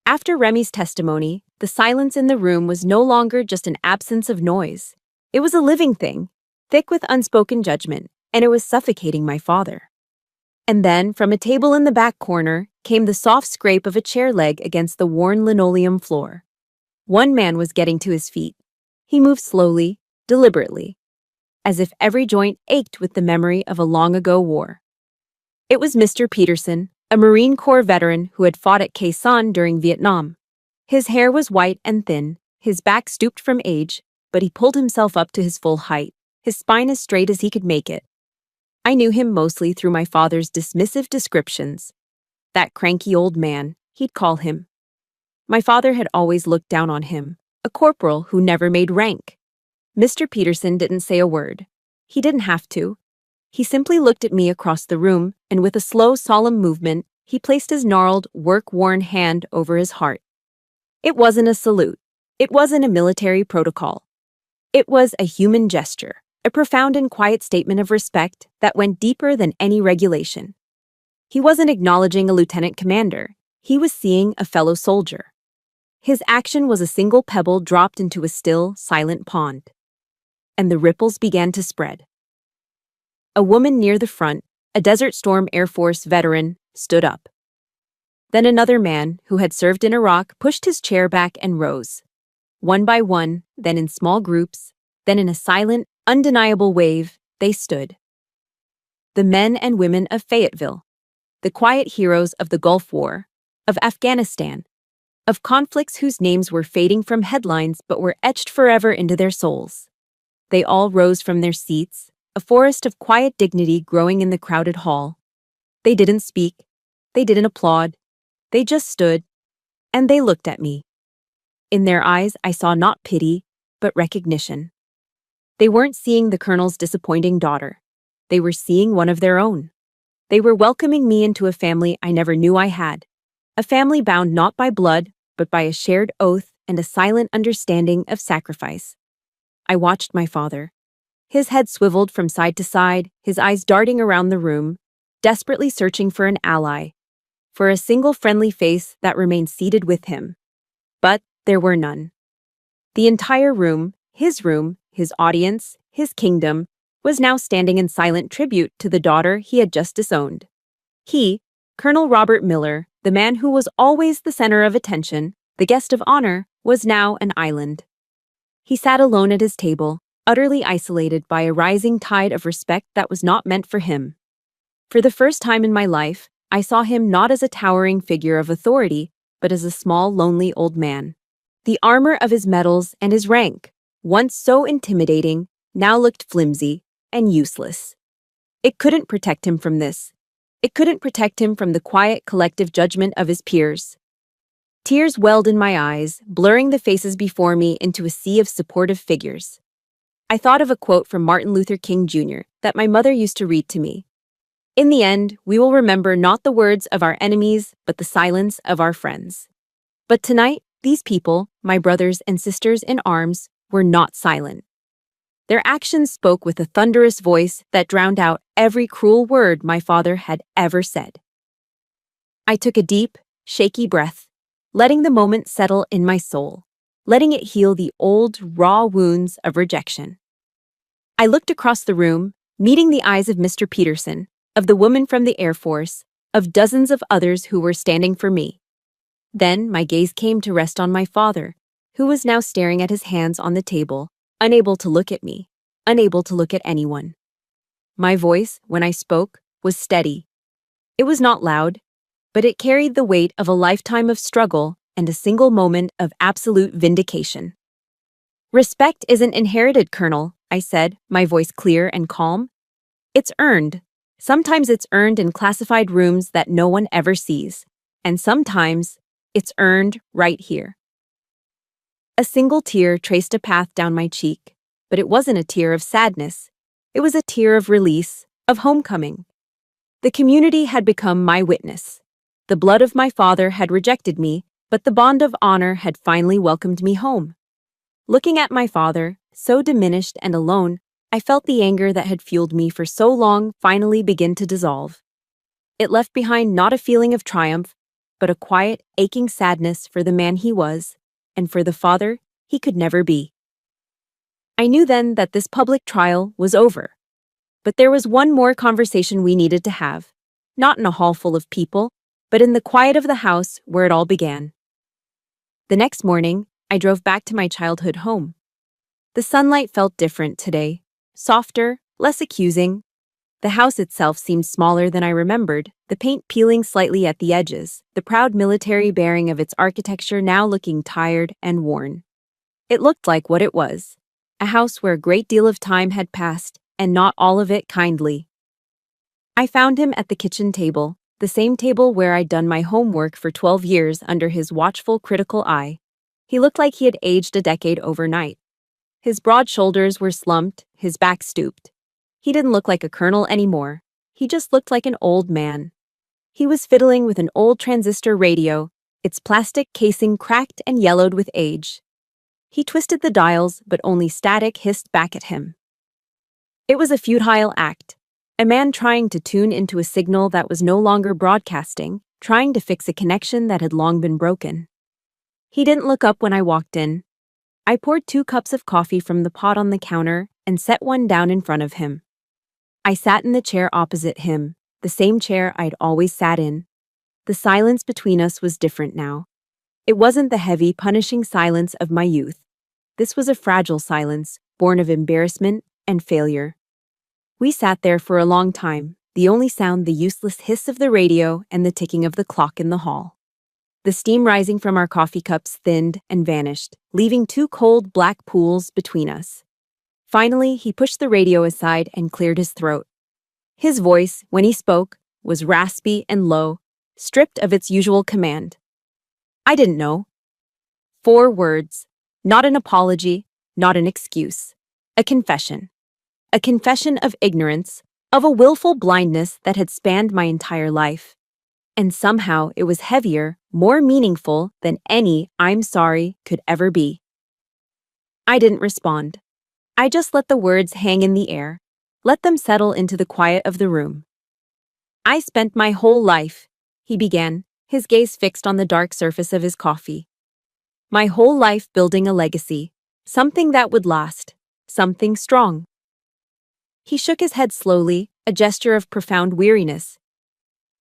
After Remy's testimony, the silence in the room was no longer just an absence of noise. It was a living thing, thick with unspoken judgment, and it was suffocating my father. And then, from a table in the back corner, came the soft scrape of a chair leg against the worn linoleum floor. One man was getting to his feet. He moved slowly, deliberately, as if every joint ached with the memory of a long-ago war. It was Mr. Peterson, a Marine Corps veteran who had fought at Khe Sanh during Vietnam. His hair was white and thin, his back stooped from age, but he pulled himself up to his full height, his spine as straight as he could make it. I knew him mostly through my father's dismissive descriptions. "That cranky old man," he'd call him. My father had always looked down on him, a corporal who never made rank. Mr. Peterson didn't say a word. He didn't have to. He simply looked at me across the room, and with a slow, solemn movement, he placed his gnarled, work-worn hand over his heart. It wasn't a salute. It wasn't a military protocol. It was a human gesture, a profound and quiet statement of respect that went deeper than any regulation. He wasn't acknowledging a lieutenant commander. He was seeing a fellow soldier. His action was a single pebble dropped into a still, silent pond. And the ripples began to spread. A woman near the front, a Desert Storm Air Force veteran, stood up. Then another man, who had served in Iraq, pushed his chair back and rose. One by one, then in small groups, then in a silent, undeniable wave, they stood. The men and women of Fayetteville, the quiet heroes of the Gulf War, of Afghanistan, of conflicts whose names were fading from headlines but were etched forever into their souls. They all rose from their seats, a forest of quiet dignity growing in the crowded hall. They didn't speak, they didn't applaud, they just stood, and they looked at me. In their eyes, I saw not pity, but recognition. They weren't seeing the colonel's disappointing daughter. They were seeing one of their own. They were welcoming me into a family I never knew I had. A family bound not by blood, but by a shared oath and a silent understanding of sacrifice. I watched my father. His head swiveled from side to side, his eyes darting around the room, desperately searching for an ally, for a single friendly face that remained seated with him. But there were none. The entire room, his audience, his kingdom, was now standing in silent tribute to the daughter he had just disowned. He, Colonel Robert Miller, the man who was always the center of attention, the guest of honor, was now an island. He sat alone at his table, utterly isolated by a rising tide of respect that was not meant for him. For the first time in my life, I saw him not as a towering figure of authority, but as a small, lonely old man. The armor of his medals and his rank, once so intimidating, now looked flimsy and useless. It couldn't protect him from this. It couldn't protect him from the quiet, collective judgment of his peers. Tears welled in my eyes, blurring the faces before me into a sea of supportive figures. I thought of a quote from Martin Luther King Jr. that my mother used to read to me. In the end, we will remember not the words of our enemies, but the silence of our friends. But tonight, these people, my brothers and sisters in arms, were not silent. Their actions spoke with a thunderous voice that drowned out every cruel word my father had ever said. I took a deep, shaky breath, letting the moment settle in my soul, letting it heal the old, raw wounds of rejection. I looked across the room, meeting the eyes of Mr. Peterson, of the woman from the Air Force, of dozens of others who were standing for me. Then my gaze came to rest on my father, who was now staring at his hands on the table, unable to look at me, unable to look at anyone. My voice, when I spoke, was steady. It was not loud, but it carried the weight of a lifetime of struggle and a single moment of absolute vindication. Respect isn't inherited, Colonel, I said, my voice clear and calm. It's earned. Sometimes it's earned in classified rooms that no one ever sees, and sometimes it's earned right here. A single tear traced a path down my cheek, but it wasn't a tear of sadness. It was a tear of release, of homecoming. The community had become my witness. The blood of my father had rejected me, but the bond of honor had finally welcomed me home. Looking at my father, so diminished and alone, I felt the anger that had fueled me for so long finally begin to dissolve. It left behind not a feeling of triumph, but a quiet, aching sadness for the man he was, and for the father he could never be. I knew then that this public trial was over. But there was one more conversation we needed to have, not in a hall full of people, but in the quiet of the house where it all began. The next morning, I drove back to my childhood home. The sunlight felt different today, softer, less accusing. The house itself seemed smaller than I remembered, the paint peeling slightly at the edges, the proud military bearing of its architecture now looking tired and worn. It looked like what it was, a house where a great deal of time had passed, and not all of it kindly. I found him at the kitchen table, the same table where I'd done my homework for 12 years under his watchful, critical eye. He looked like he had aged a decade overnight. His broad shoulders were slumped, his back stooped. He didn't look like a colonel anymore. He just looked like an old man. He was fiddling with an old transistor radio, its plastic casing cracked and yellowed with age. He twisted the dials, but only static hissed back at him. It was a futile act. A man trying to tune into a signal that was no longer broadcasting, trying to fix a connection that had long been broken. He didn't look up when I walked in. I poured 2 cups of coffee from the pot on the counter and set one down in front of him. I sat in the chair opposite him, the same chair I'd always sat in. The silence between us was different now. It wasn't the heavy, punishing silence of my youth. This was a fragile silence, born of embarrassment and failure. We sat there for a long time, the only sound the useless hiss of the radio and the ticking of the clock in the hall. The steam rising from our coffee cups thinned and vanished, leaving two cold black pools between us. Finally, he pushed the radio aside and cleared his throat. His voice, when he spoke, was raspy and low, stripped of its usual command. I didn't know. 4 words. Not an apology, not an excuse. A confession. A confession of ignorance, of a willful blindness that had spanned my entire life. And somehow it was heavier, more meaningful than any "I'm sorry" could ever be. I didn't respond. I just let the words hang in the air, let them settle into the quiet of the room. I spent my whole life, he began, his gaze fixed on the dark surface of his coffee. My whole life building a legacy, something that would last, something strong. He shook his head slowly, a gesture of profound weariness.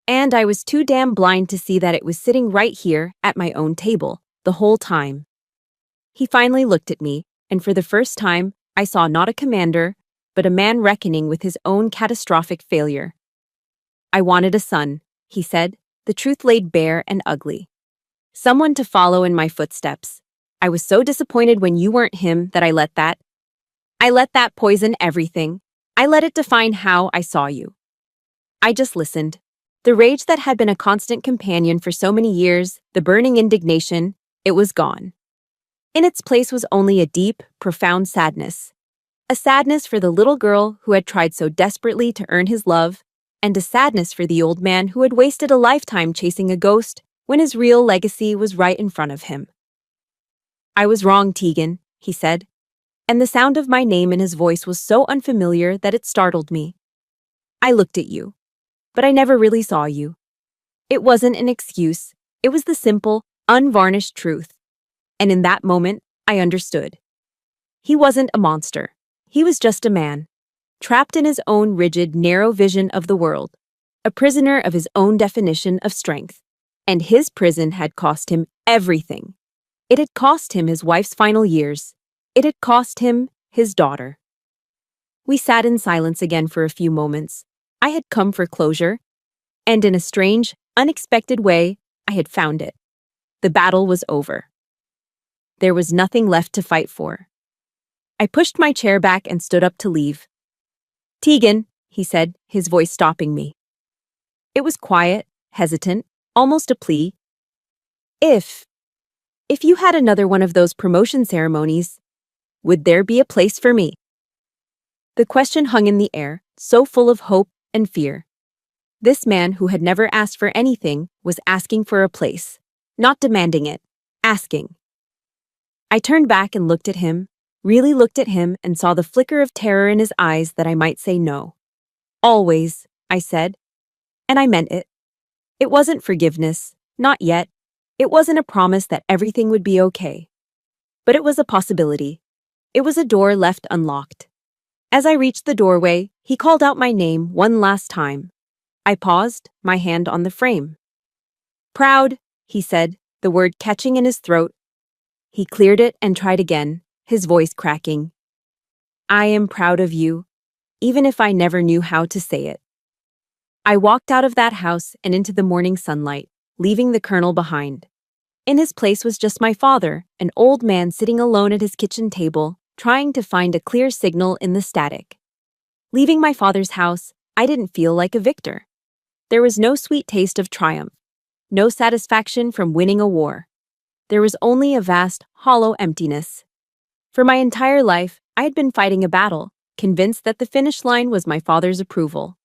And I was too damn blind to see that it was sitting right here at my own table, the whole time. He finally looked at me, and for the first time, I saw not a commander, but a man reckoning with his own catastrophic failure. I wanted a son, he said, the truth laid bare and ugly. Someone to follow in my footsteps. I was so disappointed when you weren't him that I let that poison everything. I let it define how I saw you. I just listened. The rage that had been a constant companion for so many years, the burning indignation, it was gone. In its place was only a deep, profound sadness. A sadness for the little girl who had tried so desperately to earn his love, and a sadness for the old man who had wasted a lifetime chasing a ghost when his real legacy was right in front of him. I was wrong, Tegan, he said, and the sound of my name in his voice was so unfamiliar that it startled me. I looked at you, but I never really saw you. It wasn't an excuse, it was the simple, unvarnished truth. And in that moment, I understood. He wasn't a monster. He was just a man, trapped in his own rigid, narrow vision of the world, a prisoner of his own definition of strength. And his prison had cost him everything. It had cost him his wife's final years. It had cost him his daughter. We sat in silence again for a few moments. I had come for closure, and in a strange, unexpected way, I had found it. The battle was over. There was nothing left to fight for. I pushed my chair back and stood up to leave. Tegan, he said, his voice stopping me. It was quiet, hesitant, almost a plea. If you had another one of those promotion ceremonies, would there be a place for me? The question hung in the air, so full of hope and fear. This man who had never asked for anything was asking for a place, not demanding it, asking. I turned back and looked at him, really looked at him, and saw the flicker of terror in his eyes that I might say no. Always, I said, and I meant it. It wasn't forgiveness, not yet. It wasn't a promise that everything would be okay. But it was a possibility. It was a door left unlocked. As I reached the doorway, he called out my name one last time. I paused, my hand on the frame. Proud, he said, the word catching in his throat. He cleared it and tried again, his voice cracking. I am proud of you, even if I never knew how to say it. I walked out of that house and into the morning sunlight, leaving the colonel behind. In his place was just my father, an old man sitting alone at his kitchen table, trying to find a clear signal in the static. Leaving my father's house, I didn't feel like a victor. There was no sweet taste of triumph, no satisfaction from winning a war. There was only a vast, hollow emptiness. For my entire life, I had been fighting a battle, convinced that the finish line was my father's approval.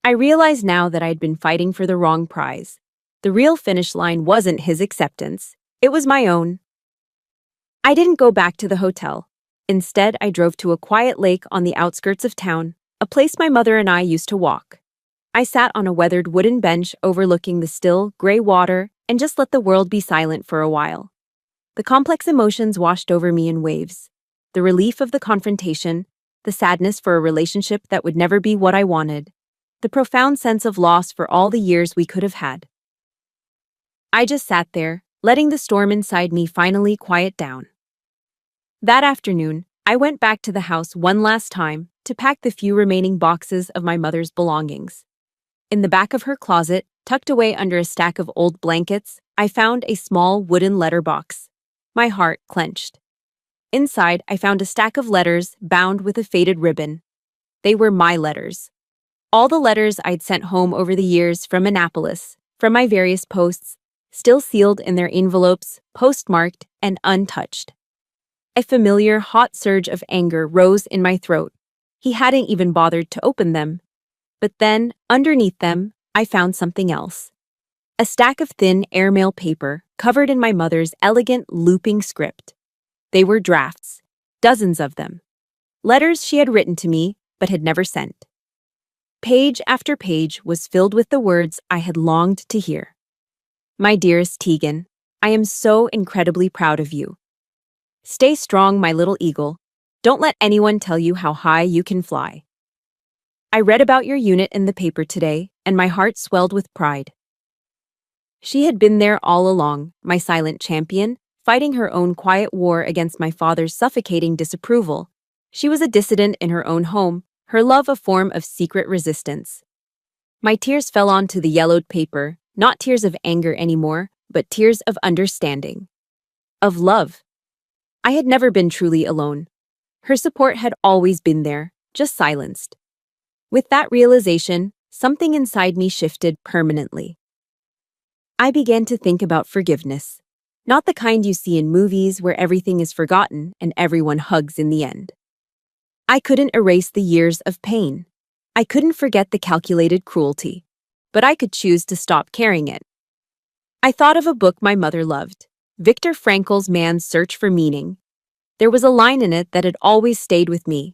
I realized now that I had been fighting for the wrong prize. The real finish line wasn't his acceptance. It was my own. I didn't go back to the hotel. Instead, I drove to a quiet lake on the outskirts of town, a place my mother and I used to walk. I sat on a weathered wooden bench overlooking the still, gray water and just let the world be silent for a while. The complex emotions washed over me in waves. The relief of the confrontation, the sadness for a relationship that would never be what I wanted, the profound sense of loss for all the years we could have had. I just sat there, letting the storm inside me finally quiet down. That afternoon, I went back to the house one last time to pack the few remaining boxes of my mother's belongings. In the back of her closet, tucked away under a stack of old blankets, I found a small wooden letterbox. My heart clenched. Inside, I found a stack of letters bound with a faded ribbon. They were my letters. All the letters I'd sent home over the years from Annapolis, from my various posts, still sealed in their envelopes, postmarked, and untouched. A familiar hot surge of anger rose in my throat. He hadn't even bothered to open them. But then, underneath them, I found something else. A stack of thin airmail paper covered in my mother's elegant looping script. They were drafts, dozens of them. Letters she had written to me, but had never sent. Page after page was filled with the words I had longed to hear. My dearest Tegan, I am so incredibly proud of you. Stay strong, my little eagle. Don't let anyone tell you how high you can fly. I read about your unit in the paper today, and my heart swelled with pride. She had been there all along, my silent champion, fighting her own quiet war against my father's suffocating disapproval. She was a dissident in her own home, her love a form of secret resistance. My tears fell onto the yellowed paper, not tears of anger anymore, but tears of understanding. Of love. I had never been truly alone. Her support had always been there, just silenced. With that realization, something inside me shifted permanently. I began to think about forgiveness. Not the kind you see in movies where everything is forgotten and everyone hugs in the end. I couldn't erase the years of pain. I couldn't forget the calculated cruelty. But I could choose to stop carrying it. I thought of a book my mother loved, Viktor Frankl's Man's Search for Meaning. There was a line in it that had always stayed with me.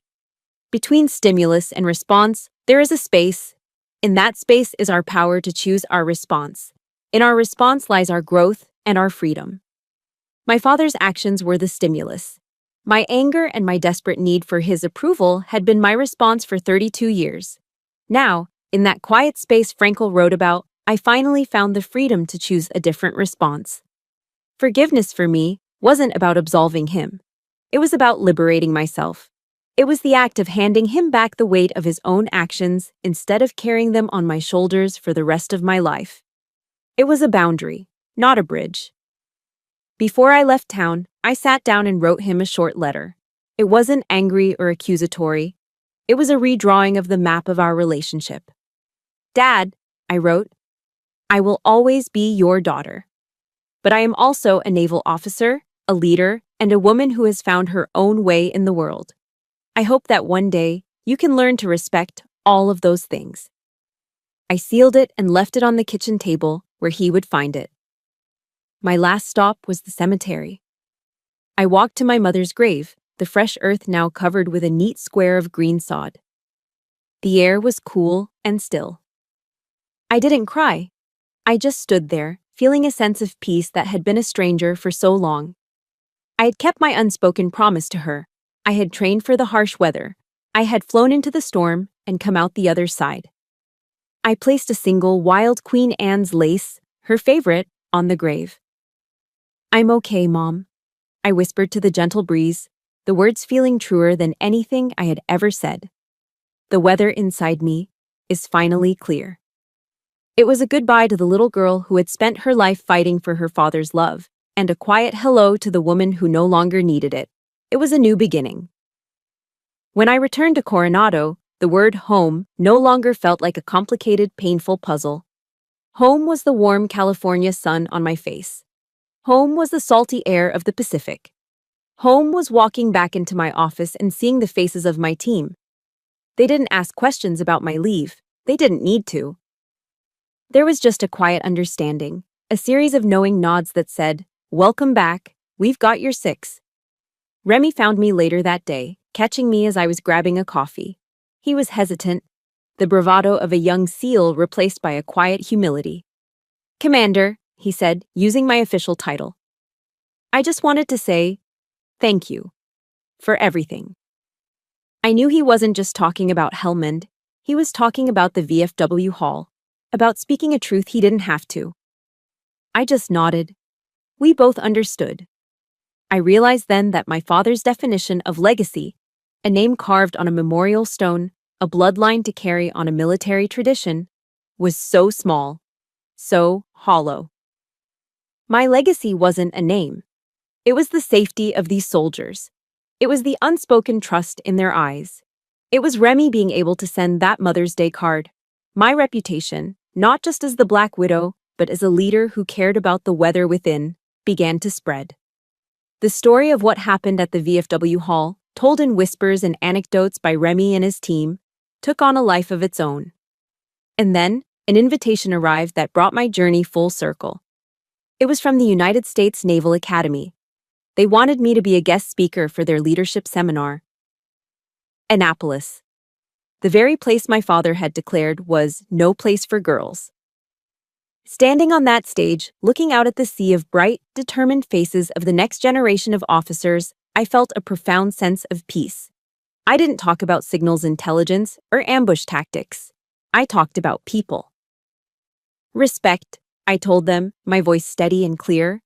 Between stimulus and response, there is a space. In that space is our power to choose our response. In our response lies our growth and our freedom. My father's actions were the stimulus. My anger and my desperate need for his approval had been my response for 32 years. Now, in that quiet space Frankl wrote about, I finally found the freedom to choose a different response. Forgiveness for me wasn't about absolving him. It was about liberating myself. It was the act of handing him back the weight of his own actions instead of carrying them on my shoulders for the rest of my life. It was a boundary, not a bridge. Before I left town, I sat down and wrote him a short letter. It wasn't angry or accusatory. It was a redrawing of the map of our relationship. Dad, I wrote, I will always be your daughter. But I am also a naval officer, a leader, and a woman who has found her own way in the world. I hope that one day you can learn to respect all of those things. I sealed it and left it on the kitchen table where he would find it. My last stop was the cemetery. I walked to my mother's grave, the fresh earth now covered with a neat square of green sod. The air was cool and still. I didn't cry. I just stood there, feeling a sense of peace that had been a stranger for so long. I had kept my unspoken promise to her. I had trained for the harsh weather. I had flown into the storm and come out the other side. I placed a single wild Queen Anne's lace, her favorite, on the grave. I'm okay, Mom, I whispered to the gentle breeze, the words feeling truer than anything I had ever said. The weather inside me is finally clear. It was a goodbye to the little girl who had spent her life fighting for her father's love, and a quiet hello to the woman who no longer needed it. It was a new beginning. When I returned to Coronado, the word home no longer felt like a complicated, painful puzzle. Home was the warm California sun on my face. Home was the salty air of the Pacific. Home was walking back into my office and seeing the faces of my team. They didn't ask questions about my leave. They didn't need to. There was just a quiet understanding, a series of knowing nods that said, "Welcome back, we've got your six." Remy found me later that day, catching me as I was grabbing a coffee. He was hesitant, the bravado of a young SEAL replaced by a quiet humility. "Commander," he said, using my official title. "I just wanted to say, thank you. For everything." I knew he wasn't just talking about Helmand. He was talking about the VFW hall, about speaking a truth he didn't have to. I just nodded. We both understood. I realized then that my father's definition of legacy, a name carved on a memorial stone, a bloodline to carry on a military tradition, was so small, so hollow. My legacy wasn't a name. It was the safety of these soldiers. It was the unspoken trust in their eyes. It was Remy being able to send that Mother's Day card. My reputation, not just as the Black Widow, but as a leader who cared about the weather within, began to spread. The story of what happened at the VFW Hall, told in whispers and anecdotes by Remy and his team, took on a life of its own. And then, an invitation arrived that brought my journey full circle. It was from the United States Naval Academy. They wanted me to be a guest speaker for their leadership seminar. Annapolis. The very place my father had declared was no place for girls. Standing on that stage, looking out at the sea of bright, determined faces of the next generation of officers, I felt a profound sense of peace. I didn't talk about signals intelligence or ambush tactics. I talked about people. Respect, I told them, my voice steady and clear,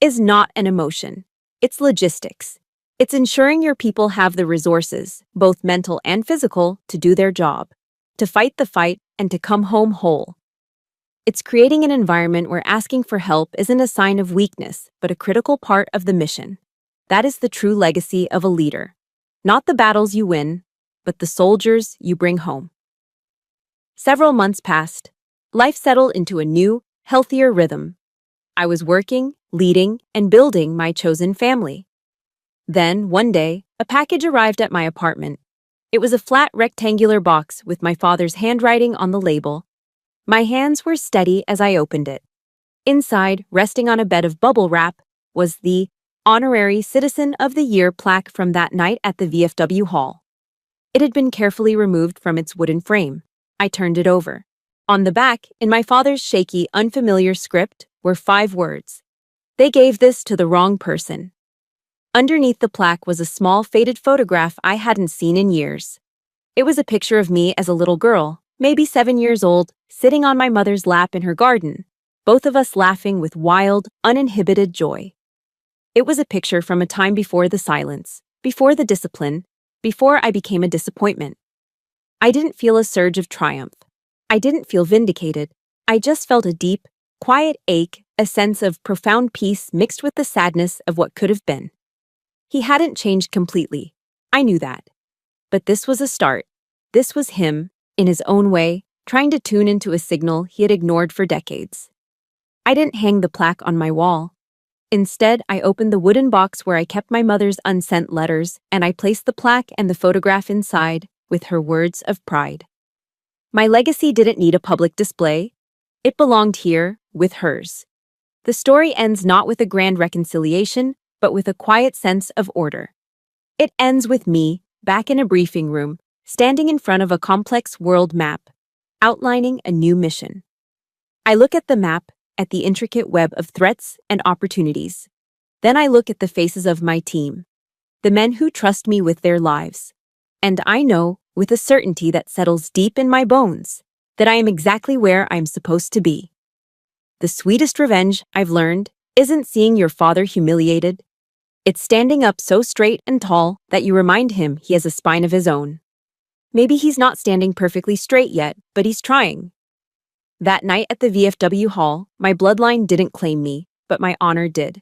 is not an emotion. It's logistics. It's ensuring your people have the resources, both mental and physical, to do their job, to fight the fight, and to come home whole. It's creating an environment where asking for help isn't a sign of weakness, but a critical part of the mission. That is the true legacy of a leader. Not the battles you win, but the soldiers you bring home. Several months passed. Life settled into a new, healthier rhythm. I was working, leading, and building my chosen family. Then, one day, a package arrived at my apartment. It was a flat rectangular box with my father's handwriting on the label. My hands were steady as I opened it. Inside, resting on a bed of bubble wrap, was the Honorary Citizen of the Year plaque from that night at the VFW Hall. It had been carefully removed from its wooden frame. I turned it over. On the back, in my father's shaky, unfamiliar script, were 5 words. They gave this to the wrong person. Underneath the plaque was a small, faded photograph I hadn't seen in years. It was a picture of me as a little girl, maybe 7 years old, sitting on my mother's lap in her garden, both of us laughing with wild, uninhibited joy. It was a picture from a time before the silence, before the discipline, before I became a disappointment. I didn't feel a surge of triumph. I didn't feel vindicated. I just felt a deep, quiet ache, a sense of profound peace mixed with the sadness of what could have been. He hadn't changed completely. I knew that. But this was a start. This was him, in his own way, trying to tune into a signal he had ignored for decades. I didn't hang the plaque on my wall. Instead, I opened the wooden box where I kept my mother's unsent letters, and I placed the plaque and the photograph inside, with her words of pride. My legacy didn't need a public display. It belonged here, with hers. The story ends not with a grand reconciliation, but with a quiet sense of order. It ends with me, back in a briefing room, standing in front of a complex world map, outlining a new mission. I look at the map, at the intricate web of threats and opportunities. Then I look at the faces of my team, the men who trust me with their lives. And I know, with a certainty that settles deep in my bones, that I am exactly where I'm supposed to be. The sweetest revenge, I've learned, isn't seeing your father humiliated. It's standing up so straight and tall that you remind him he has a spine of his own. Maybe he's not standing perfectly straight yet, but he's trying. That night at the VFW Hall, my bloodline didn't claim me, but my honor did.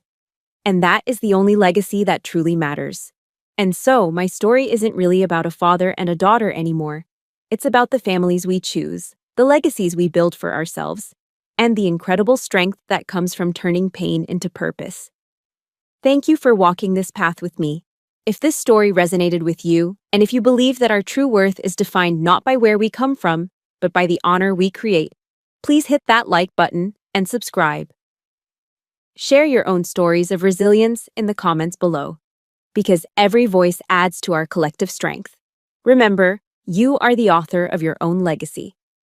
And that is the only legacy that truly matters. And so, my story isn't really about a father and a daughter anymore. It's about the families we choose, the legacies we build for ourselves, and the incredible strength that comes from turning pain into purpose. Thank you for walking this path with me. If this story resonated with you, and if you believe that our true worth is defined not by where we come from, but by the honor we create, please hit that like button and subscribe. Share your own stories of resilience in the comments below, because every voice adds to our collective strength. Remember, you are the author of your own legacy.